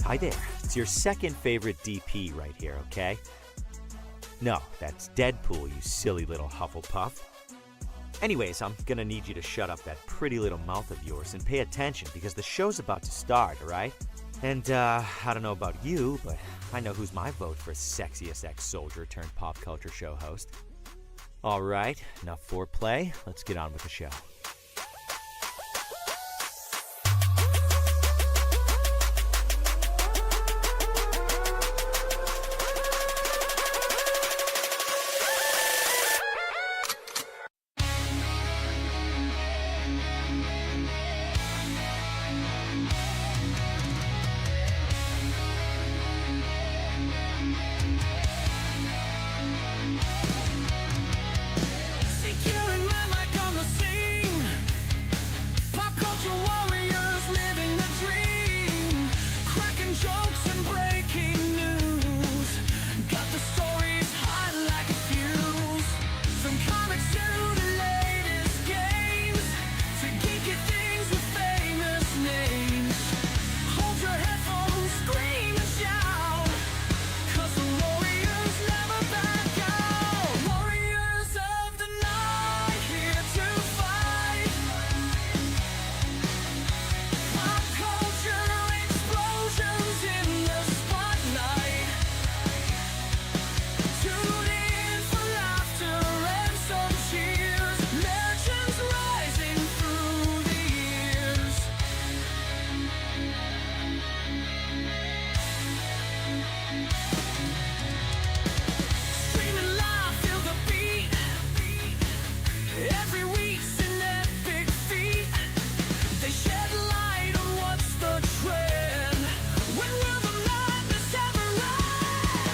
Hi there, it's your second favorite DP right here, okay? No, that's Deadpool, you silly little Hufflepuff. Anyways, I'm gonna need you to shut up that pretty little mouth of yours and pay attention because the show's about to start, alright? And, I don't know about you, but I know who's my vote for sexiest ex-soldier turned pop culture show host. Alright, enough foreplay, let's get on with the show. Securing MadMike on the scene. Pop culture warriors living the dream. Cracking jokes and breaking news. Got the stories hot like a fuse. From comics to the latest games. To geeky things with famous names. Hold your headphones, scream and shout. 'Cause the warriors never back out. Warriors of the night, here to fight. Pop culture explosions in the spotlight. Tune in for laughter and some cheers. Legends rising through the years. Streaming live, feel the beat. Every week's an epic feat. They shed light on what's the trend. When will the madness ever end?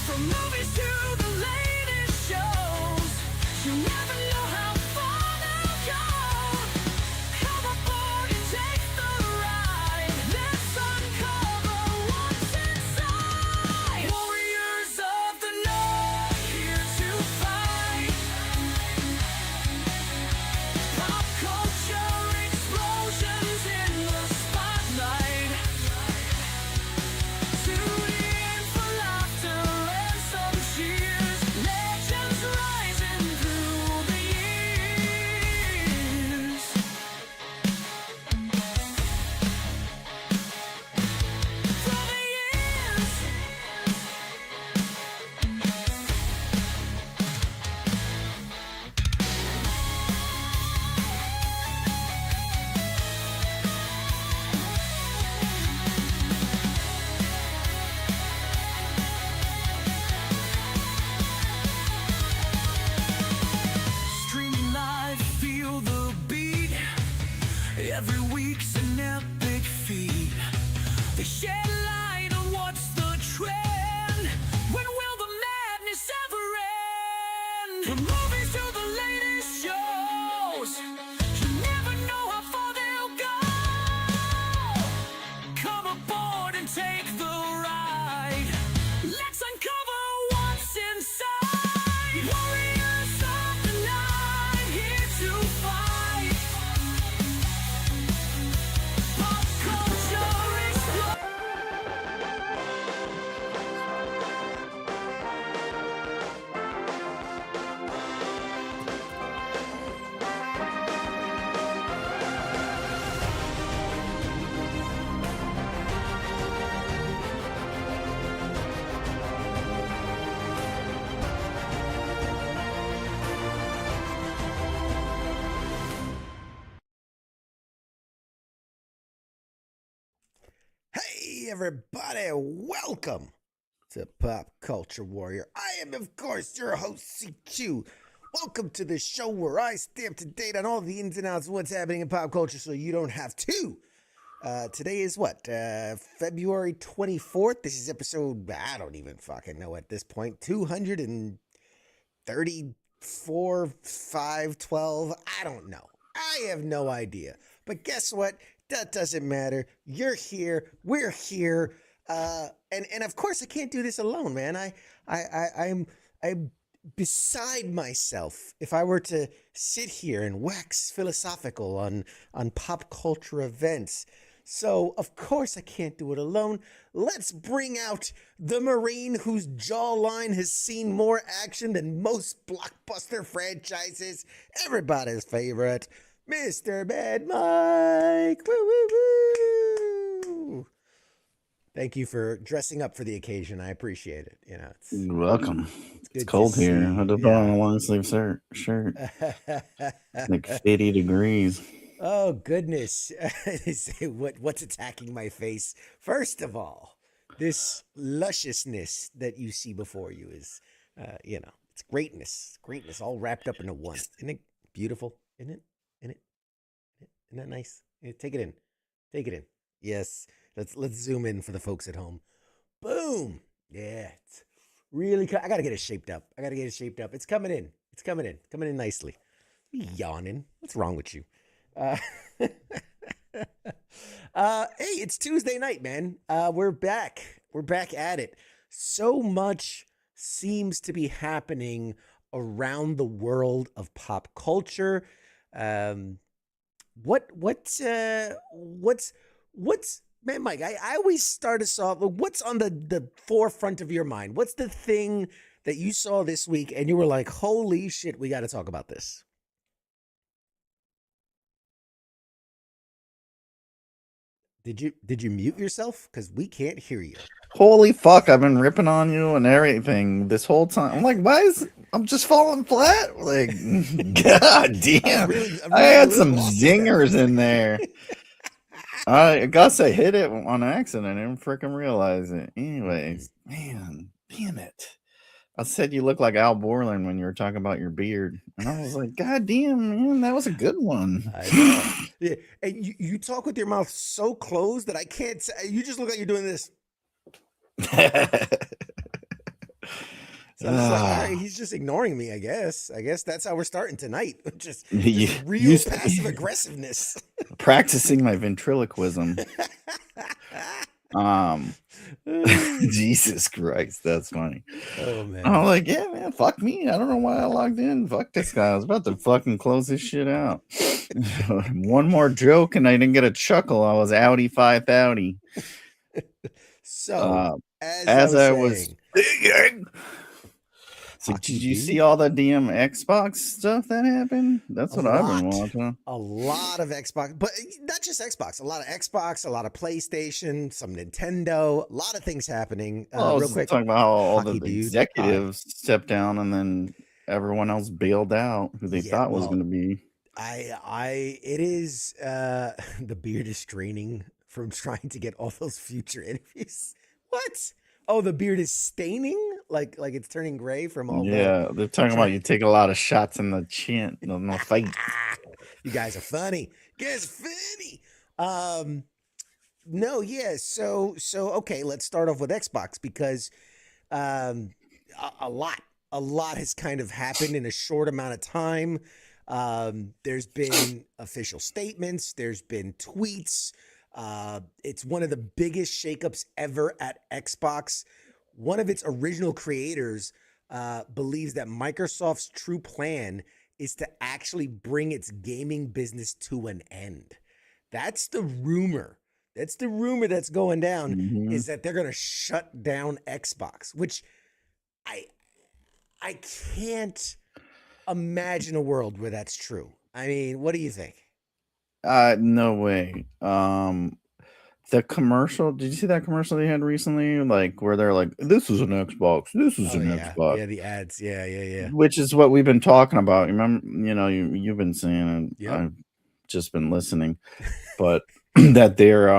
From movies to the latest shows, you never know how far they'll go. Come aboard and take the ride. Let's uncover what's inside. Warriors of the night, here to fight. Pop culture explosions in the spotlight. Tune in for laughter and some cheers. Legends rising through the years. Through the years. Streaming live, feel the beat. Every week's an epic feat. They shed light on what's the trend. When will the madness ever end? From movies to the latest shows, you never know how far they'll go. Come aboard and take the ride. Let's uncover what's inside. Warriors of the night, here to fight. Pop culture explosions. Hey everybody, welcome to Pop Culture Warrior. I am, of course, your host, CQ. Welcome to the show where I stay up to date on all the ins and outs of what's happening in pop culture so you don't have to. Today is what? February 24th? This is episode, I don't even fucking know at this point, 234, 5, 12, I don't know. I have no idea. But guess what? That doesn't matter. You're here. We're here. And of course I can't do this alone, man. I'm beside myself if I were to sit here and wax philosophical on pop culture events. So, of course, I can't do it alone. Let's bring out the Marine whose jawline has seen more action than most blockbuster franchises. Everybody's favorite, Mr. MadMike. Woo, woo, woo. Thank you for dressing up for the occasion. I appreciate it. You know, You're welcome. it's It's good cold to here. see. I just put on a long sleeve shirt. It's like 50 degrees. Oh goodness! What's attacking my face? First of all, this lusciousness that you see before you is, it's greatness. Greatness all wrapped up into one. Isn't it beautiful? Isn't it? Isn't it? Isn't that nice? Yeah, take it in. Take it in. Yes. Let's zoom in for the folks at home. Boom. Yeah. It's really. I gotta get it shaped up. It's coming in. It's coming in. Coming in nicely. Yawning. What's wrong with you? Hey, it's Tuesday night, man. We're back. We're back at it. So much seems to be happening around the world of pop culture. What's man, Mike? I always start us off. What's on the forefront of your mind? What's the thing that you saw this week and you were like, "Holy shit, we got to talk about this"? Did you mute yourself? Because we can't hear you. Holy fuck, I've been ripping on you and everything this whole time. I'm like, I'm just falling flat? Like, god damn. I had some zingers in there. I guess I hit it on accident. I didn't freaking realize it. Anyways, man, damn it. I said you look like Al Borland when you were talking about your beard. And I was like, god damn, man, that was a good one. I know. Yeah. And you talk with your mouth so closed that I can't say. You just look like you're doing this. So I'm just like, all right, he's just ignoring me, I guess. I guess that's how we're starting tonight. Just real passive aggressiveness. Practicing my ventriloquism. Jesus Christ, that's funny. Oh man. I'm like, yeah, man, fuck me. I don't know why I logged in. Fuck this guy. I was about to fucking close this shit out. One more joke and I didn't get a chuckle. I was outie 5 outie. So as I was thinking, so did you see all the DM Xbox stuff that happened? That's what I've been watching. A lot of Xbox, but not just Xbox. A lot of Xbox, a lot of PlayStation, some Nintendo. A lot of things happening. Real quick, talking about how all the executives stepped down and then everyone else bailed out who they thought was going to be. It is the beard is straining from trying to get all those future interviews. What? Oh, the beard is staining? Like it's turning gray from all they're talking about you take a lot of shots in the chin, in the face. You guys are funny. No, yeah. So okay, let's start off with Xbox because a lot has kind of happened in a short amount of time. There's been official statements, there's been tweets. It's one of the biggest shakeups ever at Xbox. One of its original creators believes that Microsoft's true plan is to actually bring its gaming business to an end. That's the rumor. That's the rumor that's going down, is that they're going to shut down Xbox, which I can't imagine a world where that's true. I mean, what do you think? No way. The commercial, did you see that commercial they had recently? Like where they're like, this is an Xbox, this is an Xbox. Yeah, the ads. Yeah. Which is what we've been talking about. Remember, you've been saying it. I've just been listening. But that they're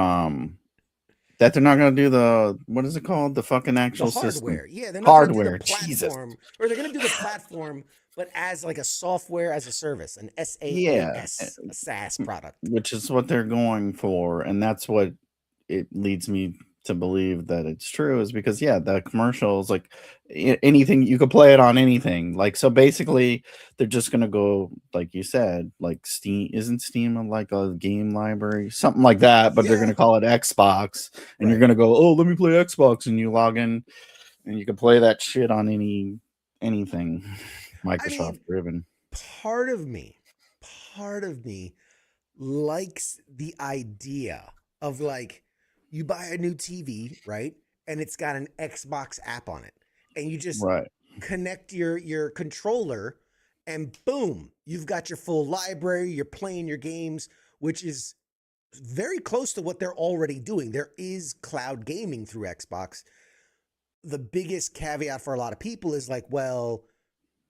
not gonna do the, what is it called? The fucking actual hardware. System. Yeah, they're not hardware. Gonna do the platform, Jesus. Or they're gonna do the platform, but as like a software as a service, an SaaS, a SaaS product. Which is what they're going for, and that's what it leads me to believe that it's true, is because the commercials, like anything, you could play it on anything. Like, so basically they're just gonna go, like you said, like Steam, isn't Steam like a game library, something like that, but they're gonna call it Xbox, and you're gonna go, oh, let me play Xbox, and you log in and you can play that shit on anything Microsoft driven. Part of me likes the idea of like you buy a new TV, right? And it's got an Xbox app on it. And you just Right. connect your controller and boom, you've got your full library, you're playing your games, which is very close to what they're already doing. There is cloud gaming through Xbox. The biggest caveat for a lot of people is like, well,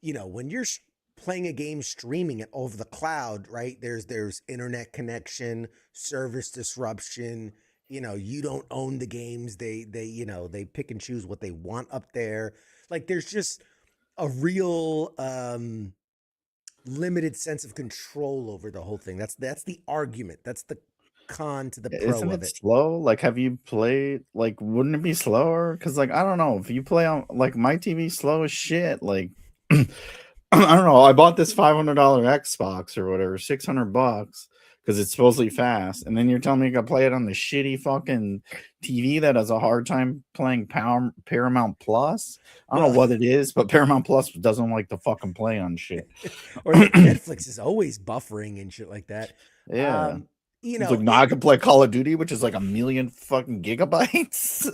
when you're playing a game, streaming it over the cloud, right? There's internet connection, service disruption. You don't own the games. They pick and choose what they want up there. Like there's just a real limited sense of control over the whole thing. That's the argument. That's the con to the pro Isn't of it it. slow? Like, have you played? Like, wouldn't it be slower? Because, like, I don't know. If you play on, like, my TV slow as shit. Like, I don't know. I bought this $500 Xbox or whatever, $600 because it's supposedly fast. And then you're telling me you got to play it on the shitty fucking TV that has a hard time playing Paramount Plus. I don't know what it is, but Paramount Plus doesn't like to fucking play on shit. Or like Netflix is always buffering and shit like that. Yeah. It's like, I can play Call of Duty, which is like 1 million fucking gigabytes.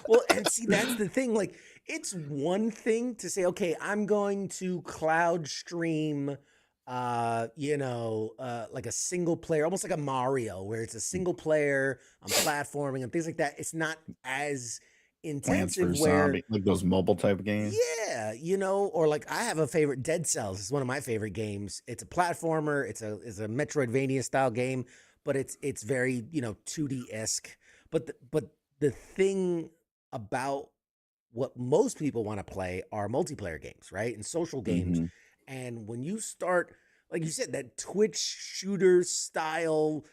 Well, and see, that's the thing. Like, it's one thing to say, okay, I'm going to cloud stream, like a single player, almost like a Mario, where it's a single player, I'm platforming and things like that. It's not as intensive Zombie, like those mobile type games. Yeah, or like I have a favorite, Dead Cells. It's one of my favorite games. It's a platformer. It's a Metroidvania style game, but it's very 2D-esque. But the thing about what most people want to play are multiplayer games, right? And social games. And when you start, like you said, that Twitch shooter style,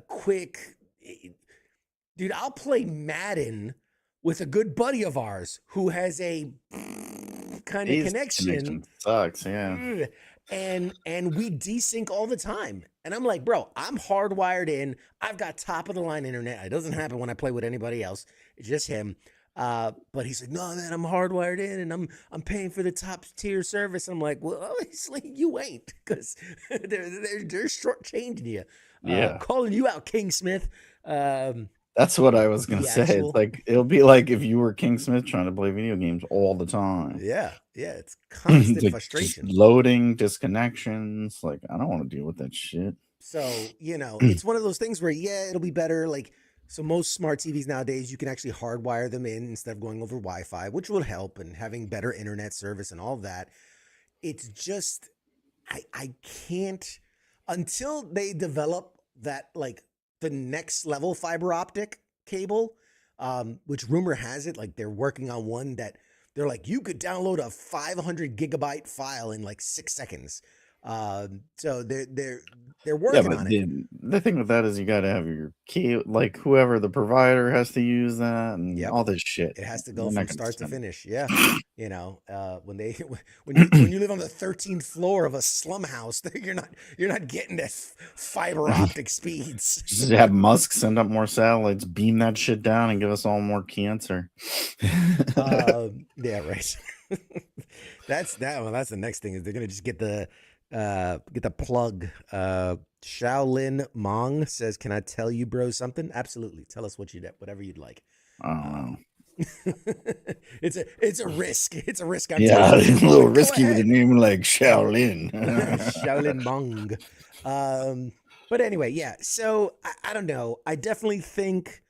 quick, dude, I'll play Madden with a good buddy of ours who has a kind of connection. Sucks, yeah. And we desync all the time. And I'm like, bro, I'm hardwired in. I've got top of the line internet. It doesn't happen when I play with anybody else. It's just him. But he's like, no, man, I'm hardwired in and I'm paying for the top tier service. I'm like, well, obviously you ain't, because they're shortchanging you. Yeah. Calling you out, King Smith. That's what I was gonna say. It's like, it'll be like if you were King Smith trying to play video games all the time. Yeah, it's constant like frustration. Loading, disconnections. Like, I don't want to deal with that shit. So, it's one of those things where, it'll be better. Like, so most smart TVs nowadays, you can actually hardwire them in instead of going over Wi-Fi, which will help, and having better internet service and all that. It's just, I can't, until they develop that, like, the next level fiber optic cable, which rumor has it, like they're working on one that they're like, you could download a 500 gigabyte file in like 6 seconds. So they're working on it. The thing with that is you got to have your key, like whoever the provider has to use that and all this shit. It has to go from start to finish. Yeah. When you live on the 13th floor of a slum house, you're not getting that fiber optic speeds. Just have Musk send up more satellites, beam that shit down, and give us all more cancer. Yeah, right. That's the next thing, is they're gonna just get the plug. Shaolin Mong says, "Can I tell you, bro, something?" Absolutely. Tell us whatever you'd like. I don't know. It's a risk. It's a risk. A little risky with a name like Shaolin. Shaolin Mong. But anyway, yeah. So I don't know. I definitely think.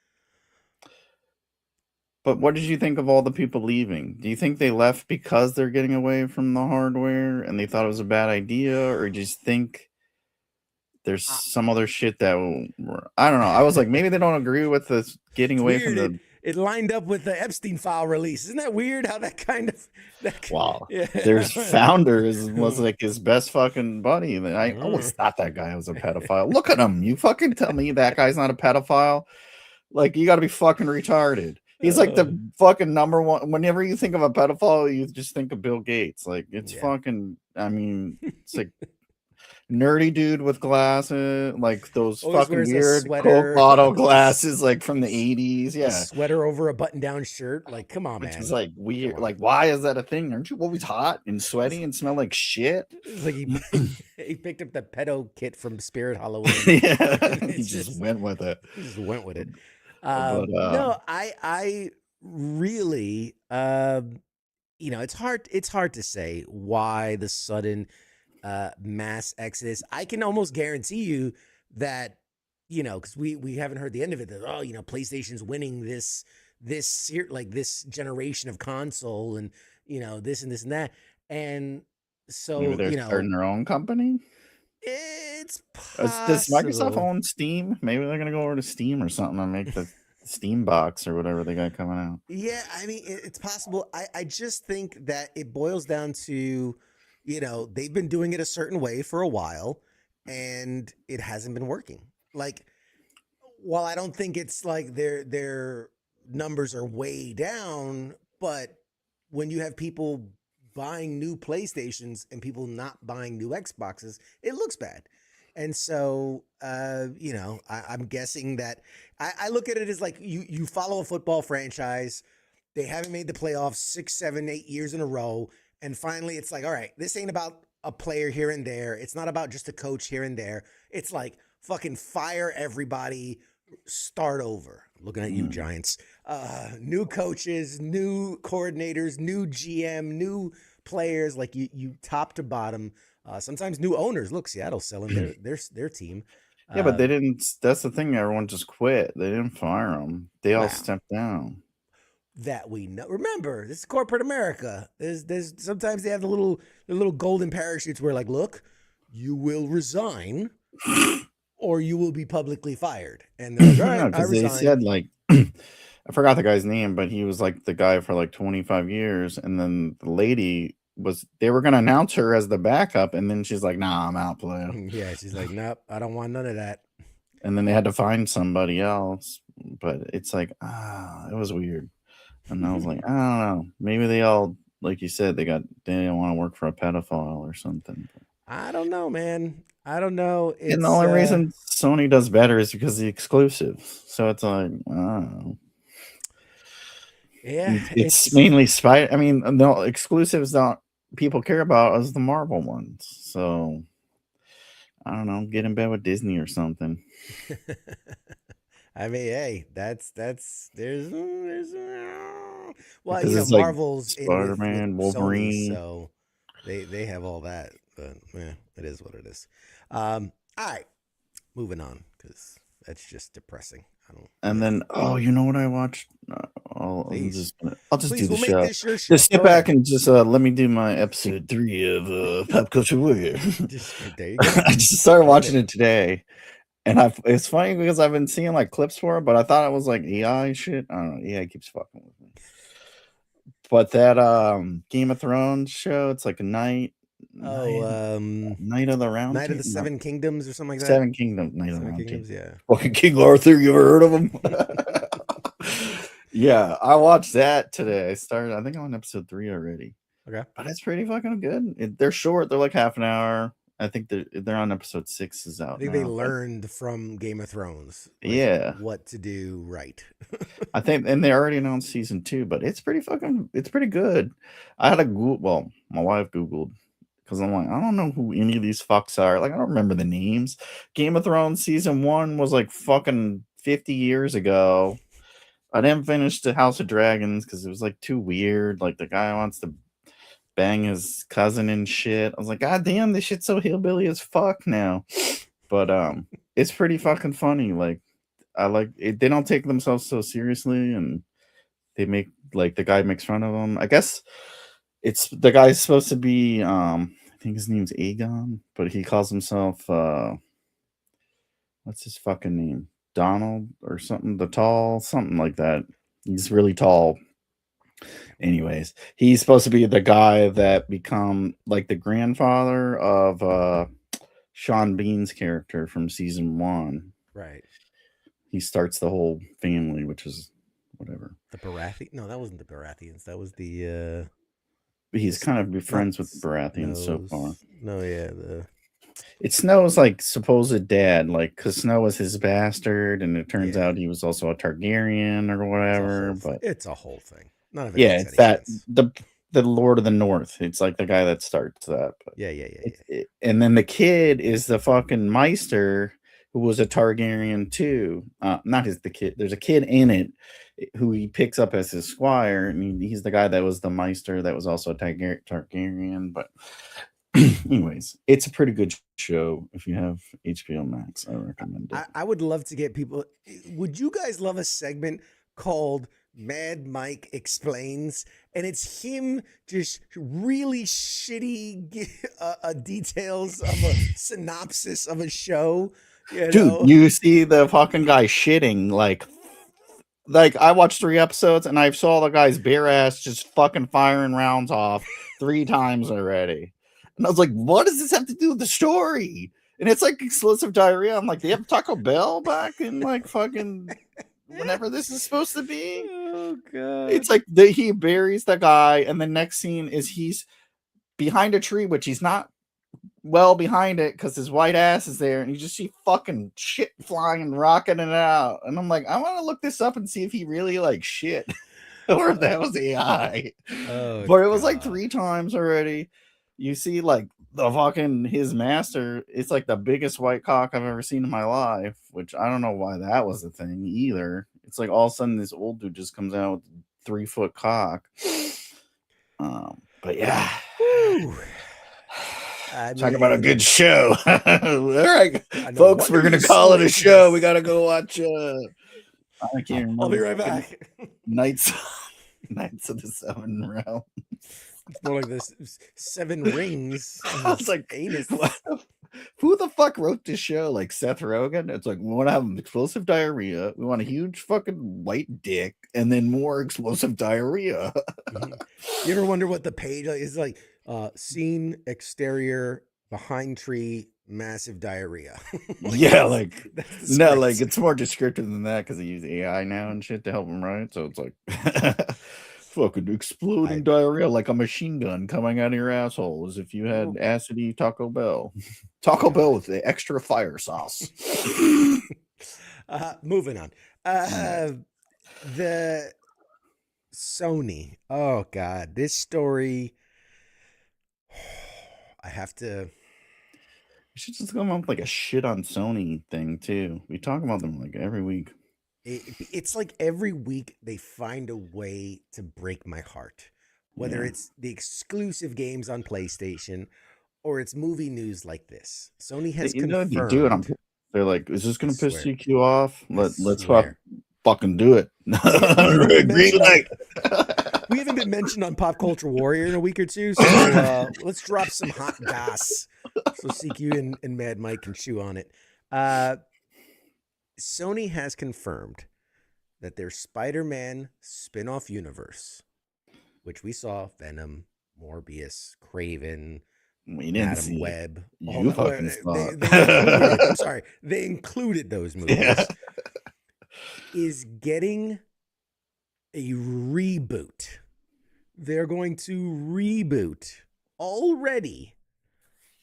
But what did you think of all the people leaving? Do you think they left because they're getting away from the hardware and they thought it was a bad idea, or do you just think there's some other shit that I don't know? I was like, maybe they don't agree with this getting away from the. It lined up with the Epstein file release. Isn't that weird? How that kind of. Wow. Yeah. Their founder was like his best fucking buddy. And I always thought that guy was a pedophile. Look at him. You fucking tell me that guy's not a pedophile? Like, you got to be fucking retarded. He's like the fucking number one. Whenever you think of a pedophile, you just think of Bill Gates. Like, it's fucking, I mean, it's like, nerdy dude with glasses, like those Always fucking wears a weird Coke sweater, bottle glasses, like from the 80s. a Yeah. sweater over a button-down shirt. Like, come on, Which man. is like Come weird. on. Like, why is that a thing? Aren't you always hot and sweaty and smell like shit? It's like he picked up the pedo kit from Spirit Halloween. Yeah. He It's just went with it. He just went with it. But No, I really, it's hard to say why the sudden mass exodus. I can almost guarantee you that, because we haven't heard the end of it. That PlayStation's winning this this generation of console, and this and this and that, and so maybe they're starting their own company. it's Does Microsoft possible. own Steam? Maybe they're gonna go over to Steam or something and make the Steam box or whatever they got coming out. Yeah, I mean, it's possible. I just think that it boils down to, they've been doing it a certain way for a while, and it hasn't been working. Like, while I don't think it's like their numbers are way down, but when you have people buying new PlayStations and people not buying new Xboxes, it looks bad. And so, I'm guessing that I look at it as like you follow a football franchise. They haven't made the playoffs 6, 7, 8 years in a row. And finally, it's like, all right, this ain't about a player here and there. It's not about just a coach here and there. It's like fucking fire everybody, start over. Looking at you, Giants. New coaches, new coordinators, new GM, new players, like you top to bottom. Sometimes new owners. Look, Seattle's selling their team. Yeah, but they didn't. That's the thing. Everyone just quit. They didn't fire them. They all Wow. stepped down. That we know. Remember, this is corporate America. There's sometimes they have the little golden parachutes where, like, look, you will resign or you will be publicly fired. And they're like, all right, I because they resign. said like I forgot the guy's name, but he was like the guy for like 25 years, and then the lady they were gonna announce her as the backup, and then she's like, "Nah, I'm out, player." Yeah, she's like, nope, I don't want none of that. And then they had to find somebody else, but it's like, it was weird. And I was like, I don't know. Maybe they all, like you said, they didn't want to work for a pedophile or something. I don't know, man. I don't know. And the only reason Sony does better is because of the exclusive. So it's like, I don't know. Yeah, it's mainly Spider. I mean, no exclusives don't people care about as the Marvel ones. So I don't know. Get in bed with Disney or something. I mean, hey, there's well, because it's Marvel's like Spider-Man, Wolverine, so they have all that. But it is what it is. All right, moving on because that's just depressing. And then, you know what I watched? I'll just do the show. Just sit back and just let me do my episode 3 of Pop Culture Warrior. There you go. I just started watching it today, and it's funny because I've been seeing like clips for it, but I thought it was like AI shit. I don't know. AI keeps fucking with me. But that Game of Thrones show, it's like a night. Night of the Round Night of the Seven Kingdoms or something like that. Seven Kingdoms, Night of the Round Kingdoms, yeah. Fucking King Arthur, you ever heard of him? Yeah, I watched that today. I think I'm on episode 3 already. Okay. But it's pretty fucking good. They're short, they're like half an hour. I think they're on episode 6 is out. I think they learned from Game of Thrones. What to do right. I think, and they already announced season 2, but it's pretty good. I had my wife Googled because I'm like, I don't know who any of these fucks are. Like, I don't remember the names. Game of Thrones season 1 was like fucking 50 years ago. I didn't finish the House of Dragons because it was like too weird. Like the guy wants to bang his cousin and shit. I was like, God damn, this shit's so hillbilly as fuck now. But it's pretty fucking funny. Like, I like it. They don't take themselves so seriously, and they make like the guy makes fun of them. I guess it's the guy's supposed to be I think his name's Aegon, but he calls himself what's his fucking name? Donald or something, something like that. He's really tall. Anyways, he's supposed to be the guy that become like the grandfather of Sean Bean's character from season 1. Right. He starts the whole family, which is whatever. The Baratheon? No, that wasn't the Baratheons. That was the he's kind of friends with Baratheons so far. No, yeah, It's Snow's like supposed dad, like because Snow was his bastard, and it turns Yeah. out he was also a Targaryen or whatever. But It's a whole thing. None of it yeah, makes it's any that sense. the Lord of the North. It's like the guy that starts that. But Yeah. and then the kid is the fucking Meister who was a Targaryen too. Not the kid. There's a kid in it who he picks up as his squire, and he's the guy that was the Meister that was also a Targaryen. But anyways, it's a pretty good show. If you have HBO Max, I recommend it. I would love to get people. Would you guys love a segment called MadMike Explains? And it's him just really shitty details of a synopsis of a show. You know? Dude, you see the fucking guy shitting like I watched 3 episodes and I saw the guy's bare ass just fucking firing rounds off 3 times already. And I was like, what does this have to do with the story? And it's like explosive diarrhea. I'm like, they have Taco Bell back in like fucking whenever this is supposed to be. Oh god. It's like he buries the guy, and the next scene is he's behind a tree, which he's not well behind it because his white ass is there, and you just see fucking shit flying and rocking it out. And I'm like, I want to look this up and see if he really like shit or if that was AI. But it was like 3 times already. You see like the fucking his master, it's like the biggest white cock I've ever seen in my life, which I don't know why that was a thing either. It's like all of a sudden this old dude just comes out with 3-foot cock. But yeah. Talk about a good show. All right, folks, we're gonna call it a show. We gotta go watch I can't remember. I'll be right back. Knights of the Seven Realms. It's more like this 7 rings. I was like, anus. Who the fuck wrote this show? Like Seth Rogen? It's like, we want to have explosive diarrhea. We want a huge fucking white dick and then more explosive diarrhea. You ever wonder what the page is like? Scene, exterior, behind tree, massive diarrhea. Yeah, like no, like it's more descriptive than that because they use AI now and shit to help them write. So it's like fucking exploding diarrhea like a machine gun coming out of your asshole as if you had acidy Taco Bell. Taco Bell with the extra fire sauce. Moving on. The Sony. Oh god, this story. I have to. We should just come up with like a shit on Sony thing too. We talk about them like every week. It's like every week they find a way to break my heart, whether it's the exclusive games on PlayStation or it's movie news like this. Sony has confirmed. They do it. They're like, is this going to piss CQ off? Let's fucking do it. Green light. We haven't been mentioned on Pop Culture Warrior in a week or two, so let's drop some hot gas so CQ and MadMike can chew on it. Sony has confirmed that their Spider-Man spin-off universe, which we saw Venom, Morbius, Craven, Madam Web. You fucking saw I'm sorry, they included those movies. Is getting a reboot. They're going to reboot already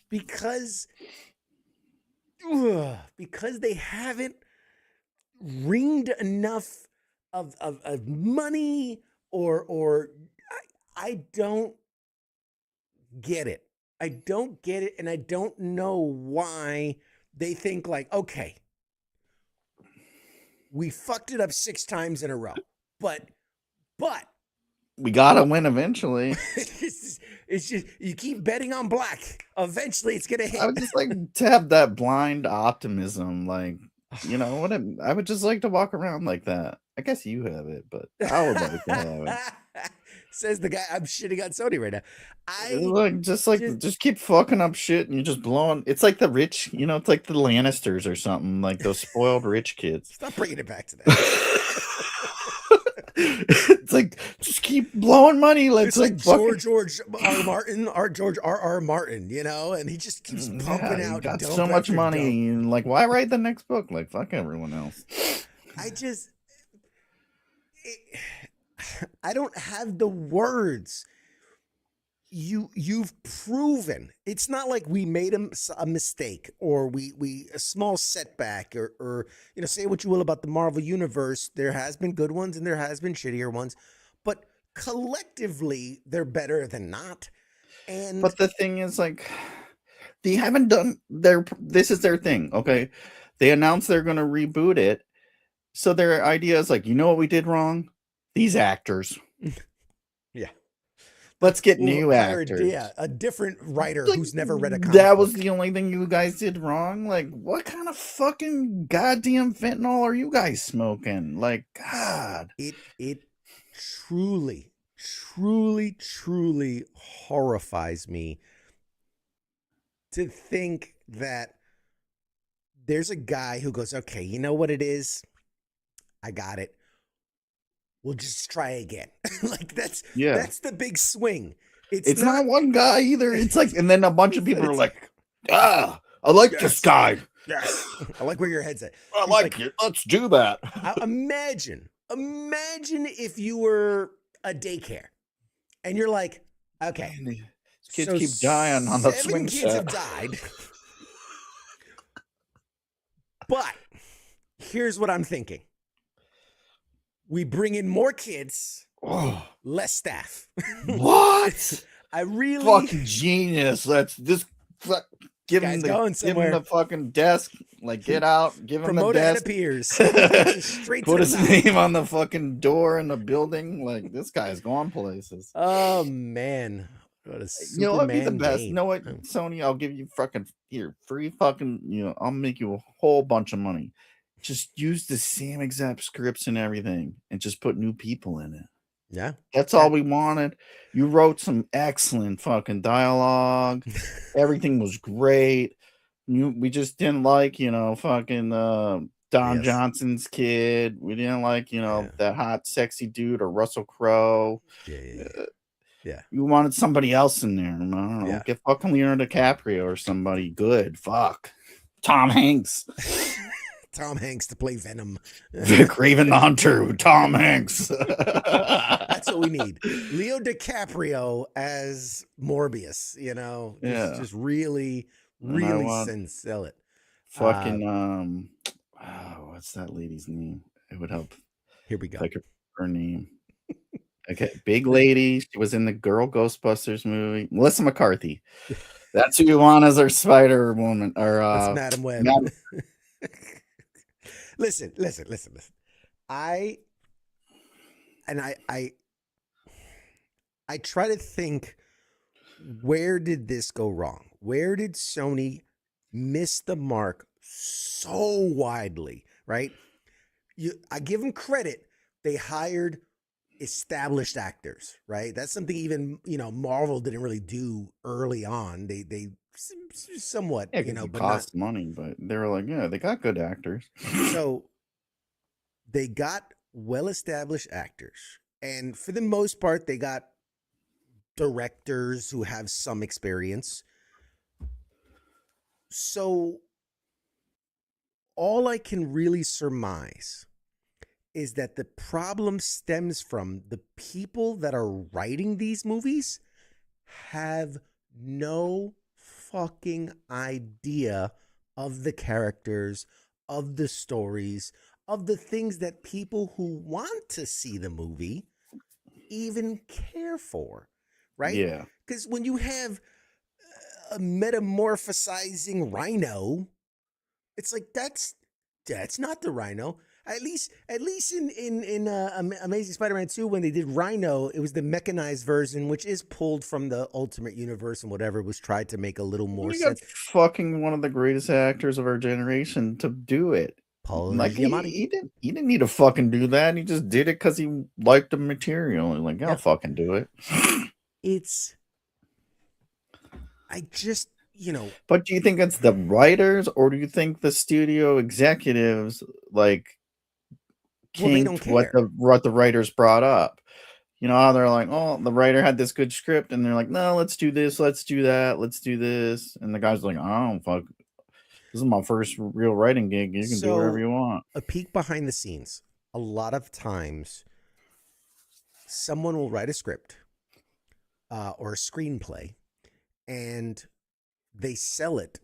because they haven't wringed enough of money or I don't get it. I don't get it, and I don't know why they think like, okay, we fucked it up 6 times in a row, but we gotta win eventually. it's just you keep betting on black. Eventually, it's gonna hit. I would just like to have that blind optimism, like you know what? I would just like to walk around like that. I guess you have it, but I would like to have it. Says the guy I'm shitting on Sony right now. Just keep fucking up shit and you're just blowing. It's like the rich, you know, it's like the Lannisters or something, like those spoiled rich kids. Stop bringing it back to that. It's like just keep blowing money. It's like George R. Martin, you know, and he just keeps pumping out. Got so much money, and like, why write the next book? Like, fuck everyone else. I don't have the words. you've proven it's not like we made a mistake or we a small setback or say what you will about the Marvel universe. There has been good ones and there has been shittier ones, but collectively they're better than not. And But the thing is, like, they haven't done this is their thing, okay? They announced they're going to reboot it. So their idea is like, you know what we did wrong? These actors. yeah, Let's get new hire actors. a different writer Like, who's never read a comic that was book. the only thing you guys did wrong. Like, what kind of fucking goddamn fentanyl are you guys smoking? Like, God. It truly horrifies me to think that there's a guy who goes, okay, you know what it is? I got it. We'll just try again. Like that's the big swing. It's not one guy either. It's like, and then a bunch of people are like, I like this guy. Yes. I like where your head's at. I like it. Let's do that. Imagine if you were a daycare and you're like, okay, These kids keep dying on the swing 7 kids set. have died. But here's what I'm thinking. We bring in more kids, less staff. What? I really fucking genius. Let's just give him the fucking desk. Like, get out, give him the desk. appears. Straight Put to his name on the fucking door in the building. Like, this guy's going places. Oh man. What a you know what'd be the Superman best? game. You know what, Sony? I'll give you fucking free fucking, I'll make you a whole bunch of money. Just use the same exact scripts and everything and just put new people in it. Yeah. That's all we wanted. You wrote some excellent fucking dialogue. Everything was great. We just didn't like, fucking Don Johnson's kid. We didn't like, that hot, sexy dude or Russell Crowe. Yeah. You wanted somebody else in there. I don't know. Get fucking Leonardo DiCaprio or somebody good. Fuck. Tom Hanks. Tom Hanks to play Venom. Vic Raven the Hunter. Tom Hanks. That's what we need. Leo DiCaprio as Morbius, just really sell it. Fucking what's that lady's name? It would help. Here we go. Like her name. Okay, big lady. She was in the Girl Ghostbusters movie. Melissa McCarthy. That's who you want as our Spider Woman or that's Madam Web. Listen. I try to think, where did this go wrong? Where did Sony miss the mark so widely, right? I give them credit. They hired established actors, right? That's something even, Marvel didn't really do early on. They somewhat, but cost money, but they were like, they got good actors. So they got well-established actors, and for the most part, they got directors who have some experience. So all I can really surmise is that the problem stems from the people that are writing these movies have no fucking idea of the characters, of the stories, of the things that people who want to see the movie even care for, right? Yeah. Because when you have a metamorphosizing rhino, it's like that's not the rhino. At least in Amazing Spider-Man 2, when they did Rhino, it was the mechanized version, which is pulled from the Ultimate Universe and whatever, was tried to make a little more sense. Fucking one of the greatest actors of our generation to do it. Paul Giamatti. He didn't need to fucking do that. He just did it because he liked the material. Like, I'll fucking do it. But do you think it's the writers, or do you think the studio executives they don't care. what the writers brought up? They're like, oh, the writer had this good script, and they're like, no, let's do this, let's do that, let's do this, and the guy's like, oh fuck, this is my first real writing gig. You can do whatever you want. A peek behind the scenes. A lot of times, someone will write a script. or a screenplay, and they sell it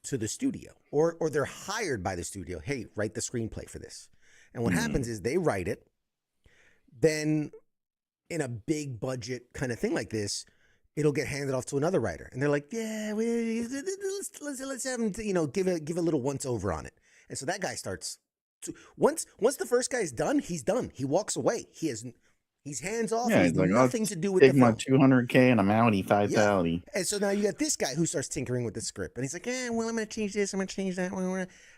to the studio, or they're hired by the studio. Hey, write the screenplay for this. And what happens is they write it. Then in a big budget kind of thing like this, it'll get handed off to another writer, and they're like, "Yeah, let's have him, give a little once over on it." And so that guy starts to, once the first guy's done, he's done. He walks away. He's hands off. Yeah, He has he's like, nothing to do with the take my film. 200K and I'm outie 5,000. And so now you got this guy who starts tinkering with the script, and he's like, well, I'm going to change this, I'm going to change that,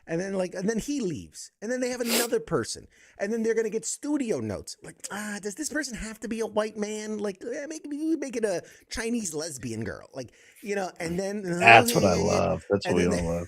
and then he leaves, and then they have another person, and then they're going to get studio notes. Like, does this person have to be a white man? Like, make it a Chinese lesbian girl, like, and then That's what I love. That's what we all love.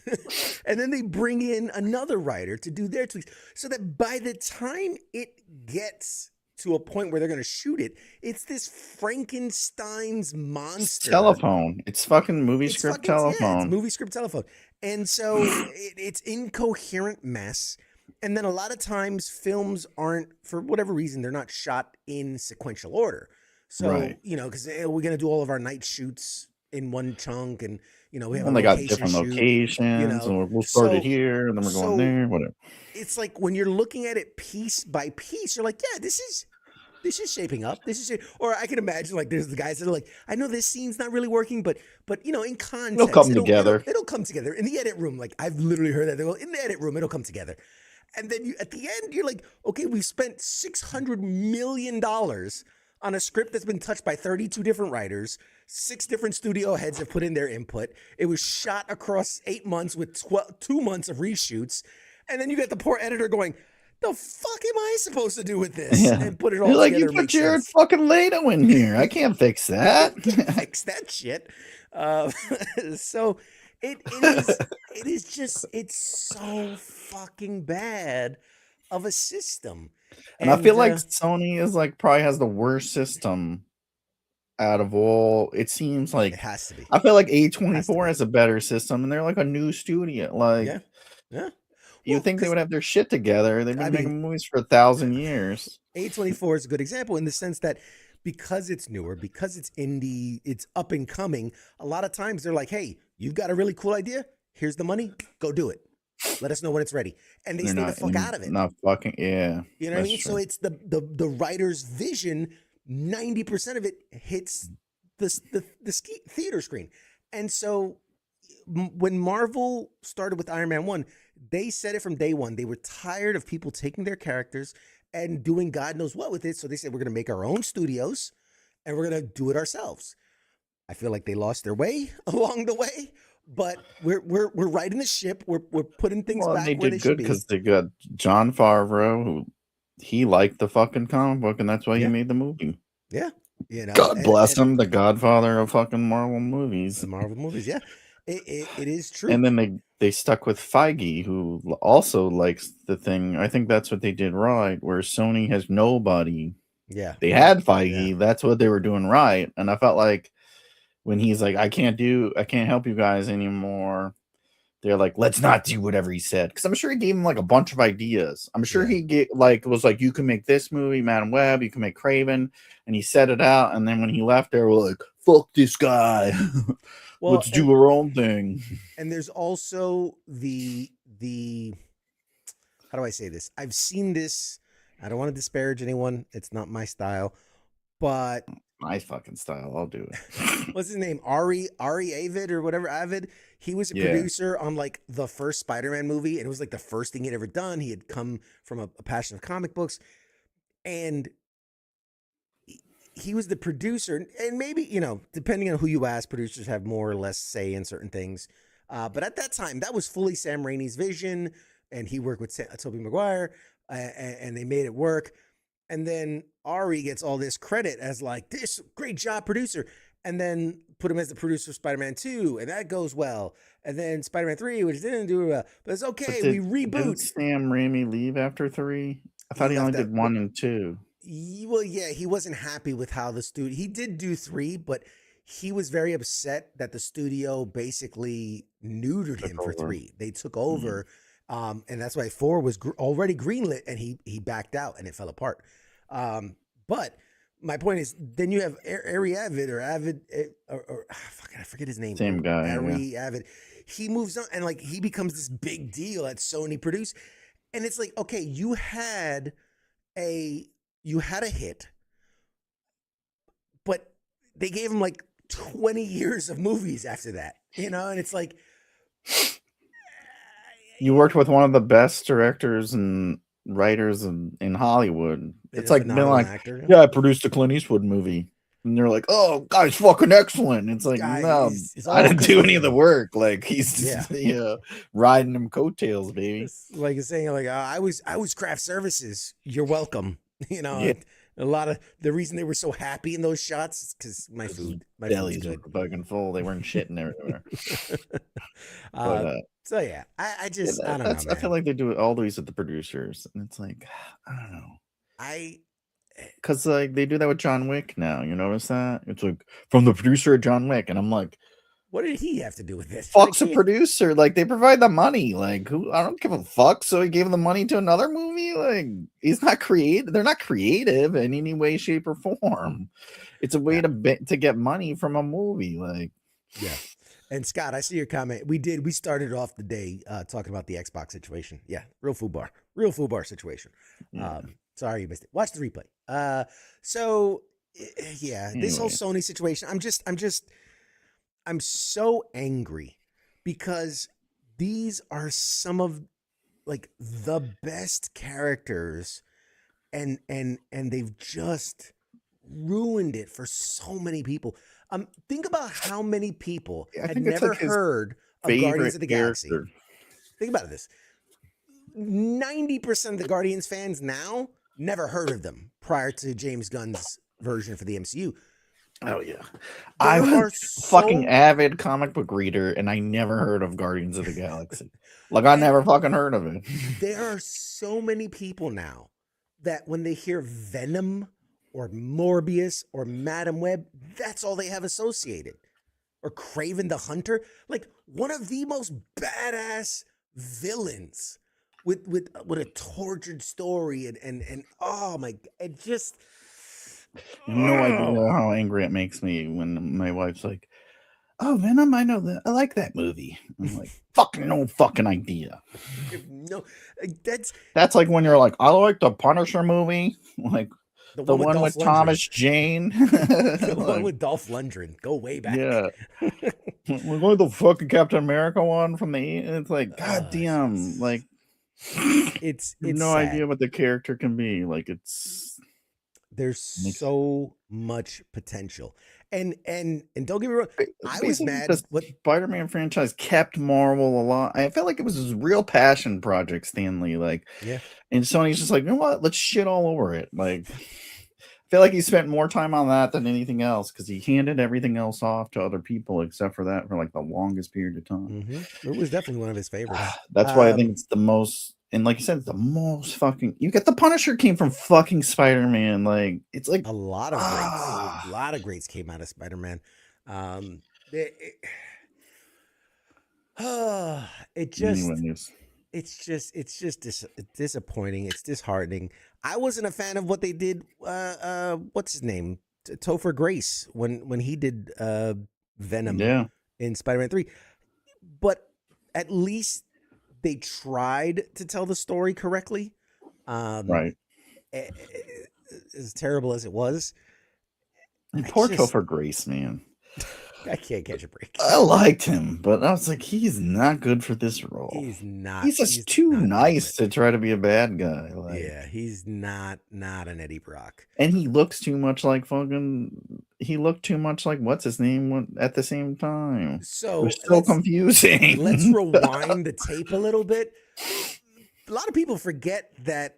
And then they bring in another writer to do their tweaks, so that by the time it gets to a point where they're going to shoot it, it's this Frankenstein's monster. Telephone. It's fucking movie script telephone. It's movie script telephone. And so it's incoherent mess. And then a lot of times films aren't, for whatever reason, they're not shot in sequential order. So, Right. Because we're going to do all of our night shoots in one chunk, and, we have And a they got location different shoot, locations, or we'll start it here, and then we're going there, whatever. It's like when you're looking at it piece by piece, you're like, yeah, this is shaping up. Or I can imagine, like, there's the guys that are like, I know this scene's not really working, but in context, It'll come together. It'll come together in the edit room. Like, I've literally heard that. They go, in the edit room, it'll come together. And then at the end, you're like, okay, we've spent $600 million on a script that's been touched by 32 different writers. 6 different studio heads have put in their input. It was shot across 8 months with 2 months of reshoots. And then you get the poor editor going, the fuck am I supposed to do with this? Yeah. And put it all You're like, together. you put Jared fucking Leto in here. I can't fix that. Can't fix that shit. So it is just, it's so fucking bad of a system. And I feel like Sony is like probably has the worst system out of all. It seems like it has to be. I feel like A24 has a better system, and they're like a new studio. Like, yeah. You think they would have their shit together? They've been making movies for 1,000 years. A24 is a good example in the sense that because it's newer, because it's indie, it's up and coming. A lot of times they're like, "Hey, you've got a really cool idea. Here's the money. Go do it. Let us know when it's ready." And they stay the fuck out of it. Not fucking, yeah. You know what I mean? True. So it's the writer's vision. 90% of it hits the theater screen. And so when Marvel started with Iron Man 1, they said it from day one. They were tired of people taking their characters and doing God knows what with it. So they said, we're going to make our own studios and we're going to do it ourselves. I feel like they lost their way along the way, but we're riding the ship. We're putting things back where they should be. Because they got Jon Favreau, who he liked the fucking comic book, and that's why he made the movie. Yeah. God bless him, the godfather of fucking Marvel movies. The Marvel movies, yeah. It is true. And then they stuck with Feige, who also likes the thing. I think that's what they did right, where Sony has nobody. Yeah. They had Feige. Yeah. That's what they were doing right. And I felt like when he's like, I can't help you guys anymore. They're like, let's not do whatever he said. Because I'm sure he gave him like a bunch of ideas. I'm sure he was like, you can make this movie, Madam Web, you can make Craven. And he set it out. And then when he left there, we're like, fuck this guy. Let's do our own thing. And there's also the how do I say this? I've seen this. I don't want to disparage anyone. It's not my style. But my fucking style. I'll do it. What's his name? Ari Avid or whatever. Avid. He was a producer on like the first Spider-Man movie, and it was like the first thing he'd ever done. He had come from a passion of comic books, and he was the producer. And maybe, depending on who you ask, producers have more or less say in certain things. But at that time, that was fully Sam Raimi's vision, and he worked with Tobey Maguire, and they made it work. And then Ari gets all this credit as like, this great job, producer. And then put him as the producer of Spider-Man 2, and that goes well. And then Spider-Man 3, which didn't do well. But it's okay, we reboot. Didn't Sam Raimi leave after 3? I thought he only did 1 and 2. Well, yeah, he wasn't happy with how the studio... He did do 3, but he was very upset that the studio basically neutered him for 3. They took over, and that's why 4 was already greenlit, and he backed out, and it fell apart. But my point is, then you have Ari Avid or Avid, fucking, I forget his name. Same guy. Ari Avid. He moves on and like he becomes this big deal at Sony produced. And it's like, okay, you had a hit, but they gave him like 20 years of movies after that, you know? And it's like, you worked with one of the best directors and writers in Hollywood. It's like being like, actor. yeah, I produced a Clint Eastwood movie. And they're like, oh, guy's fucking excellent. It's like, no, I didn't do any of the work. Like he's just, riding them coattails, baby. It's like saying like, I was craft services. You're welcome. You know, a lot of the reason they were so happy in those shots is because my bellies were fucking full. They weren't shitting everywhere. So yeah, I don't know. Man. I feel like they do all these with the producers, and it's like, I don't know. Because like they do that with John Wick now. You notice that? It's like from the producer of John Wick, and I'm like, what did he have to do with this? Fuck's a producer. Like they provide the money. Like who? I don't give a fuck. So he gave the money to another movie. Like he's not creative. They're not creative in any way, shape, or form. It's a way to get money from a movie. Like And Scott, I see your comment. We started off the day talking about the Xbox situation. Yeah, real FUBAR situation. Sorry you missed it. Watch the replay. This whole Sony situation. I'm so angry because these are some of like the best characters, and they've just ruined it for so many people. Think about how many people had never heard of Guardians of the Galaxy. Think about this. 90% of the Guardians fans now never heard of them prior to James Gunn's version for the MCU. Oh yeah, I'm a fucking avid comic book reader, and I never heard of Guardians of the Galaxy. Like I never fucking heard of it. There are so many people now that when they hear Venom or Morbius or Madam Web, that's all they have associated. Or Kraven the Hunter, like one of the most badass villains with a tortured story and oh my, it just no idea how angry it makes me when my wife's like, oh Venom, I know that, I like that movie. I'm like, fucking no fucking idea. No, that's like when you're like, I like the Punisher movie, like the one with Thomas Jane. The one with Dolph Lundgren. Go way back. Yeah. We're going to the fucking Captain America one from the, and it's like, god damn, like it's no sad. idea what the character can be. Like there's so much potential. And don't get me wrong, I was mad. The Spider-Man franchise kept Marvel alive. I felt like it was his real passion project, Stanley. Like, and Sony's just like, you know what? Let's shit all over it. Like, I feel like he spent more time on that than anything else because he handed everything else off to other people except for that for like the longest period of time. It was definitely one of his favorites. That's why I think it's the most. And like you said, it's the most fucking. You get the Punisher came from fucking Spider-Man. Like it's like a lot of greats. A lot of greats came out of Spider-Man. It's just disappointing. It's disheartening. I wasn't a fan of what they did. What's his name? Topher Grace when he did Venom in Spider-Man 3. But at least they tried to tell the story correctly. Right. As terrible as it was. Poor Topher Grace, man. I can't catch a break. I liked him, but I was like, he's not good for this role. He's not. He's just too nice to try to be a bad guy. Like, yeah, he's not an Eddie Brock. And he looks too much like he looked too much like what's his name at the same time. So it's so confusing. Let's rewind the tape a little bit. A lot of people forget that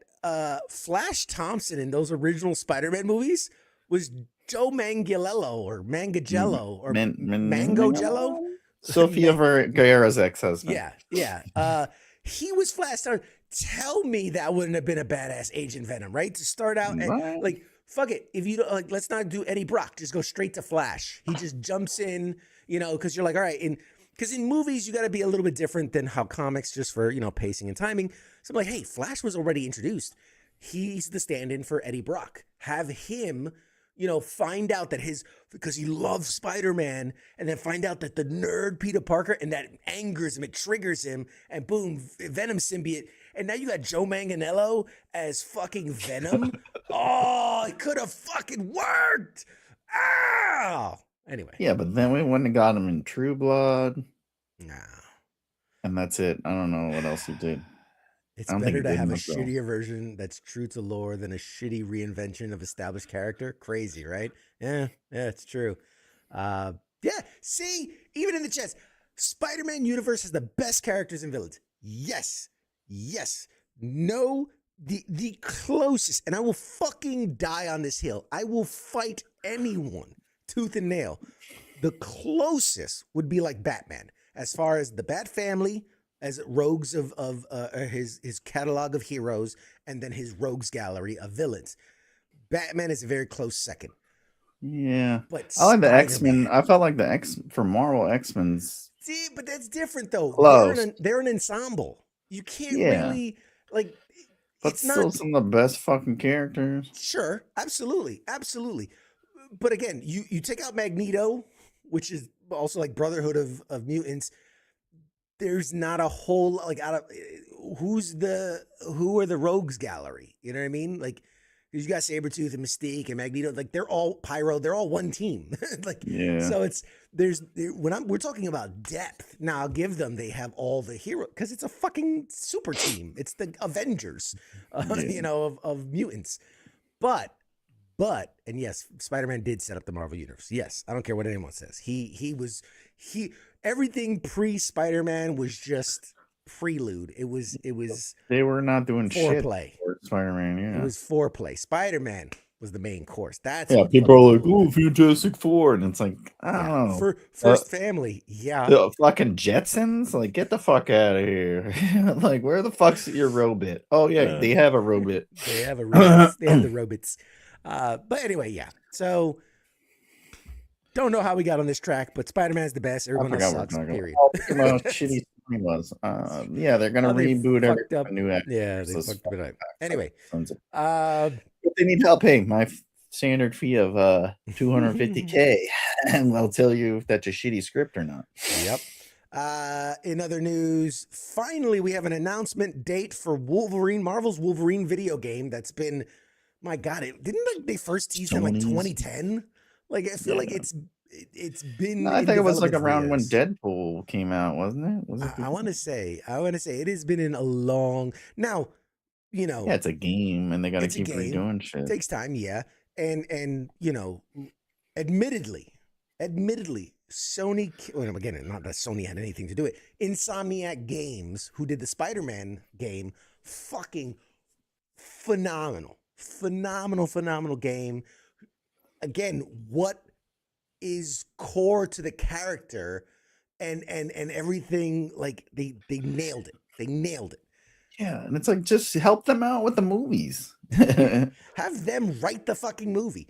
Flash Thompson in those original Spider-Man movies was Joe Manganiello or Mangagello or Mango Jello. Sofia Vergara's ex-husband. Yeah. He was Flash Thompson. Tell me that wouldn't have been a badass Agent Venom, right? To start out, and, like, fuck it. If you don't, like, let's not do Eddie Brock. Just go straight to Flash. He just jumps in, because you're like, all right. Because in movies, you got to be a little bit different than how comics, just for, pacing and timing. So I'm like, hey, Flash was already introduced. He's the stand-in for Eddie Brock. Have him find out that because he loves Spider-Man, and then find out that the nerd Peter Parker, and that angers him, it triggers him, and boom, Venom symbiote. And now you got Joe Manganiello as fucking Venom. Oh, it could have fucking worked. Ah! Anyway. Yeah, but then we wouldn't have got him in True Blood. Nah. And that's it. I don't know what else he did. It's I don't think better he to did have a much, though. shittier version that's true to lore than a shitty reinvention of established character. Crazy, right? Yeah, it's true. Yeah, see, even in the chest, Spider-Man universe has the best characters and villains. Yes. No, the closest, and I will fucking die on this hill. I will fight anyone tooth and nail. The closest would be like Batman, as far as the Bat family, as rogues of his catalog of heroes, and then his rogues gallery of villains. Batman is a very close second. Yeah, But I like the Spider-Man- X-Men. I felt like the for Marvel X-Men's. See, but that's different though. Close. They're an ensemble. You can't Yeah. really like. But It's still not some of the best fucking characters. sure, absolutely. But again, you take out Magneto, which is also like Brotherhood of Mutants. There's not a whole like out of who are the rogues gallery? You know what I mean? Like you got Sabretooth and Mystique and Magneto, like they're all Pyro, they're all one team. Like Yeah. so we're talking about depth. Now I'll give them they have all the heroes because it's a fucking super team. It's the Avengers, of mutants. But and yes, Spider-Man did set up the Marvel universe. Yes, I don't care what anyone says. He everything pre-Spider-Man was just prelude. It was They were not doing shit foreplay. for Spider-Man. Yeah. It was foreplay. Spider-Man was the main course. That's Yeah, what people are like, fucking- "Oh, Fantastic Four," and it's like, I don't Yeah, know. for first family. Yeah. The fucking Jetsons, like, get the fuck out of here! Like, where the fuck's your robot? Oh yeah, they have a robot. They have the robots. But anyway, yeah. So don't know how we got on this track, but Spider-Man's the best. I Everyone else forgot what sucks. we're talking Period. about. How shitty Sony was. Yeah, they're gonna Oh, they reboot fucked everything up. with a new actor. Yeah, they So it's fucked it up. Anyway, sons of- uh, If they need help paying my standard fee of $250K, and they'll tell you if that's a shitty script or not. yep. In other news, finally we have an announcement date for Marvel's Wolverine video game. That's been, my God, they first teased in like Sony's. 2010? Like I feel like Yeah. it's been. No, I in think it was like development for around when years. Deadpool came out, wasn't it? Was it I want to say it has been in a long now. Yeah, it's a game, and they got to It's a keep game. redoing shit. It takes time, yeah, and admittedly, Sony. Well, again, not that Sony had anything to do it. Insomniac Games, who did the Spider-Man game, fucking phenomenal game. Again, what is core to the character and everything, like they nailed it. Yeah, and it's like, just help them out with the movies. Have them write the fucking movie,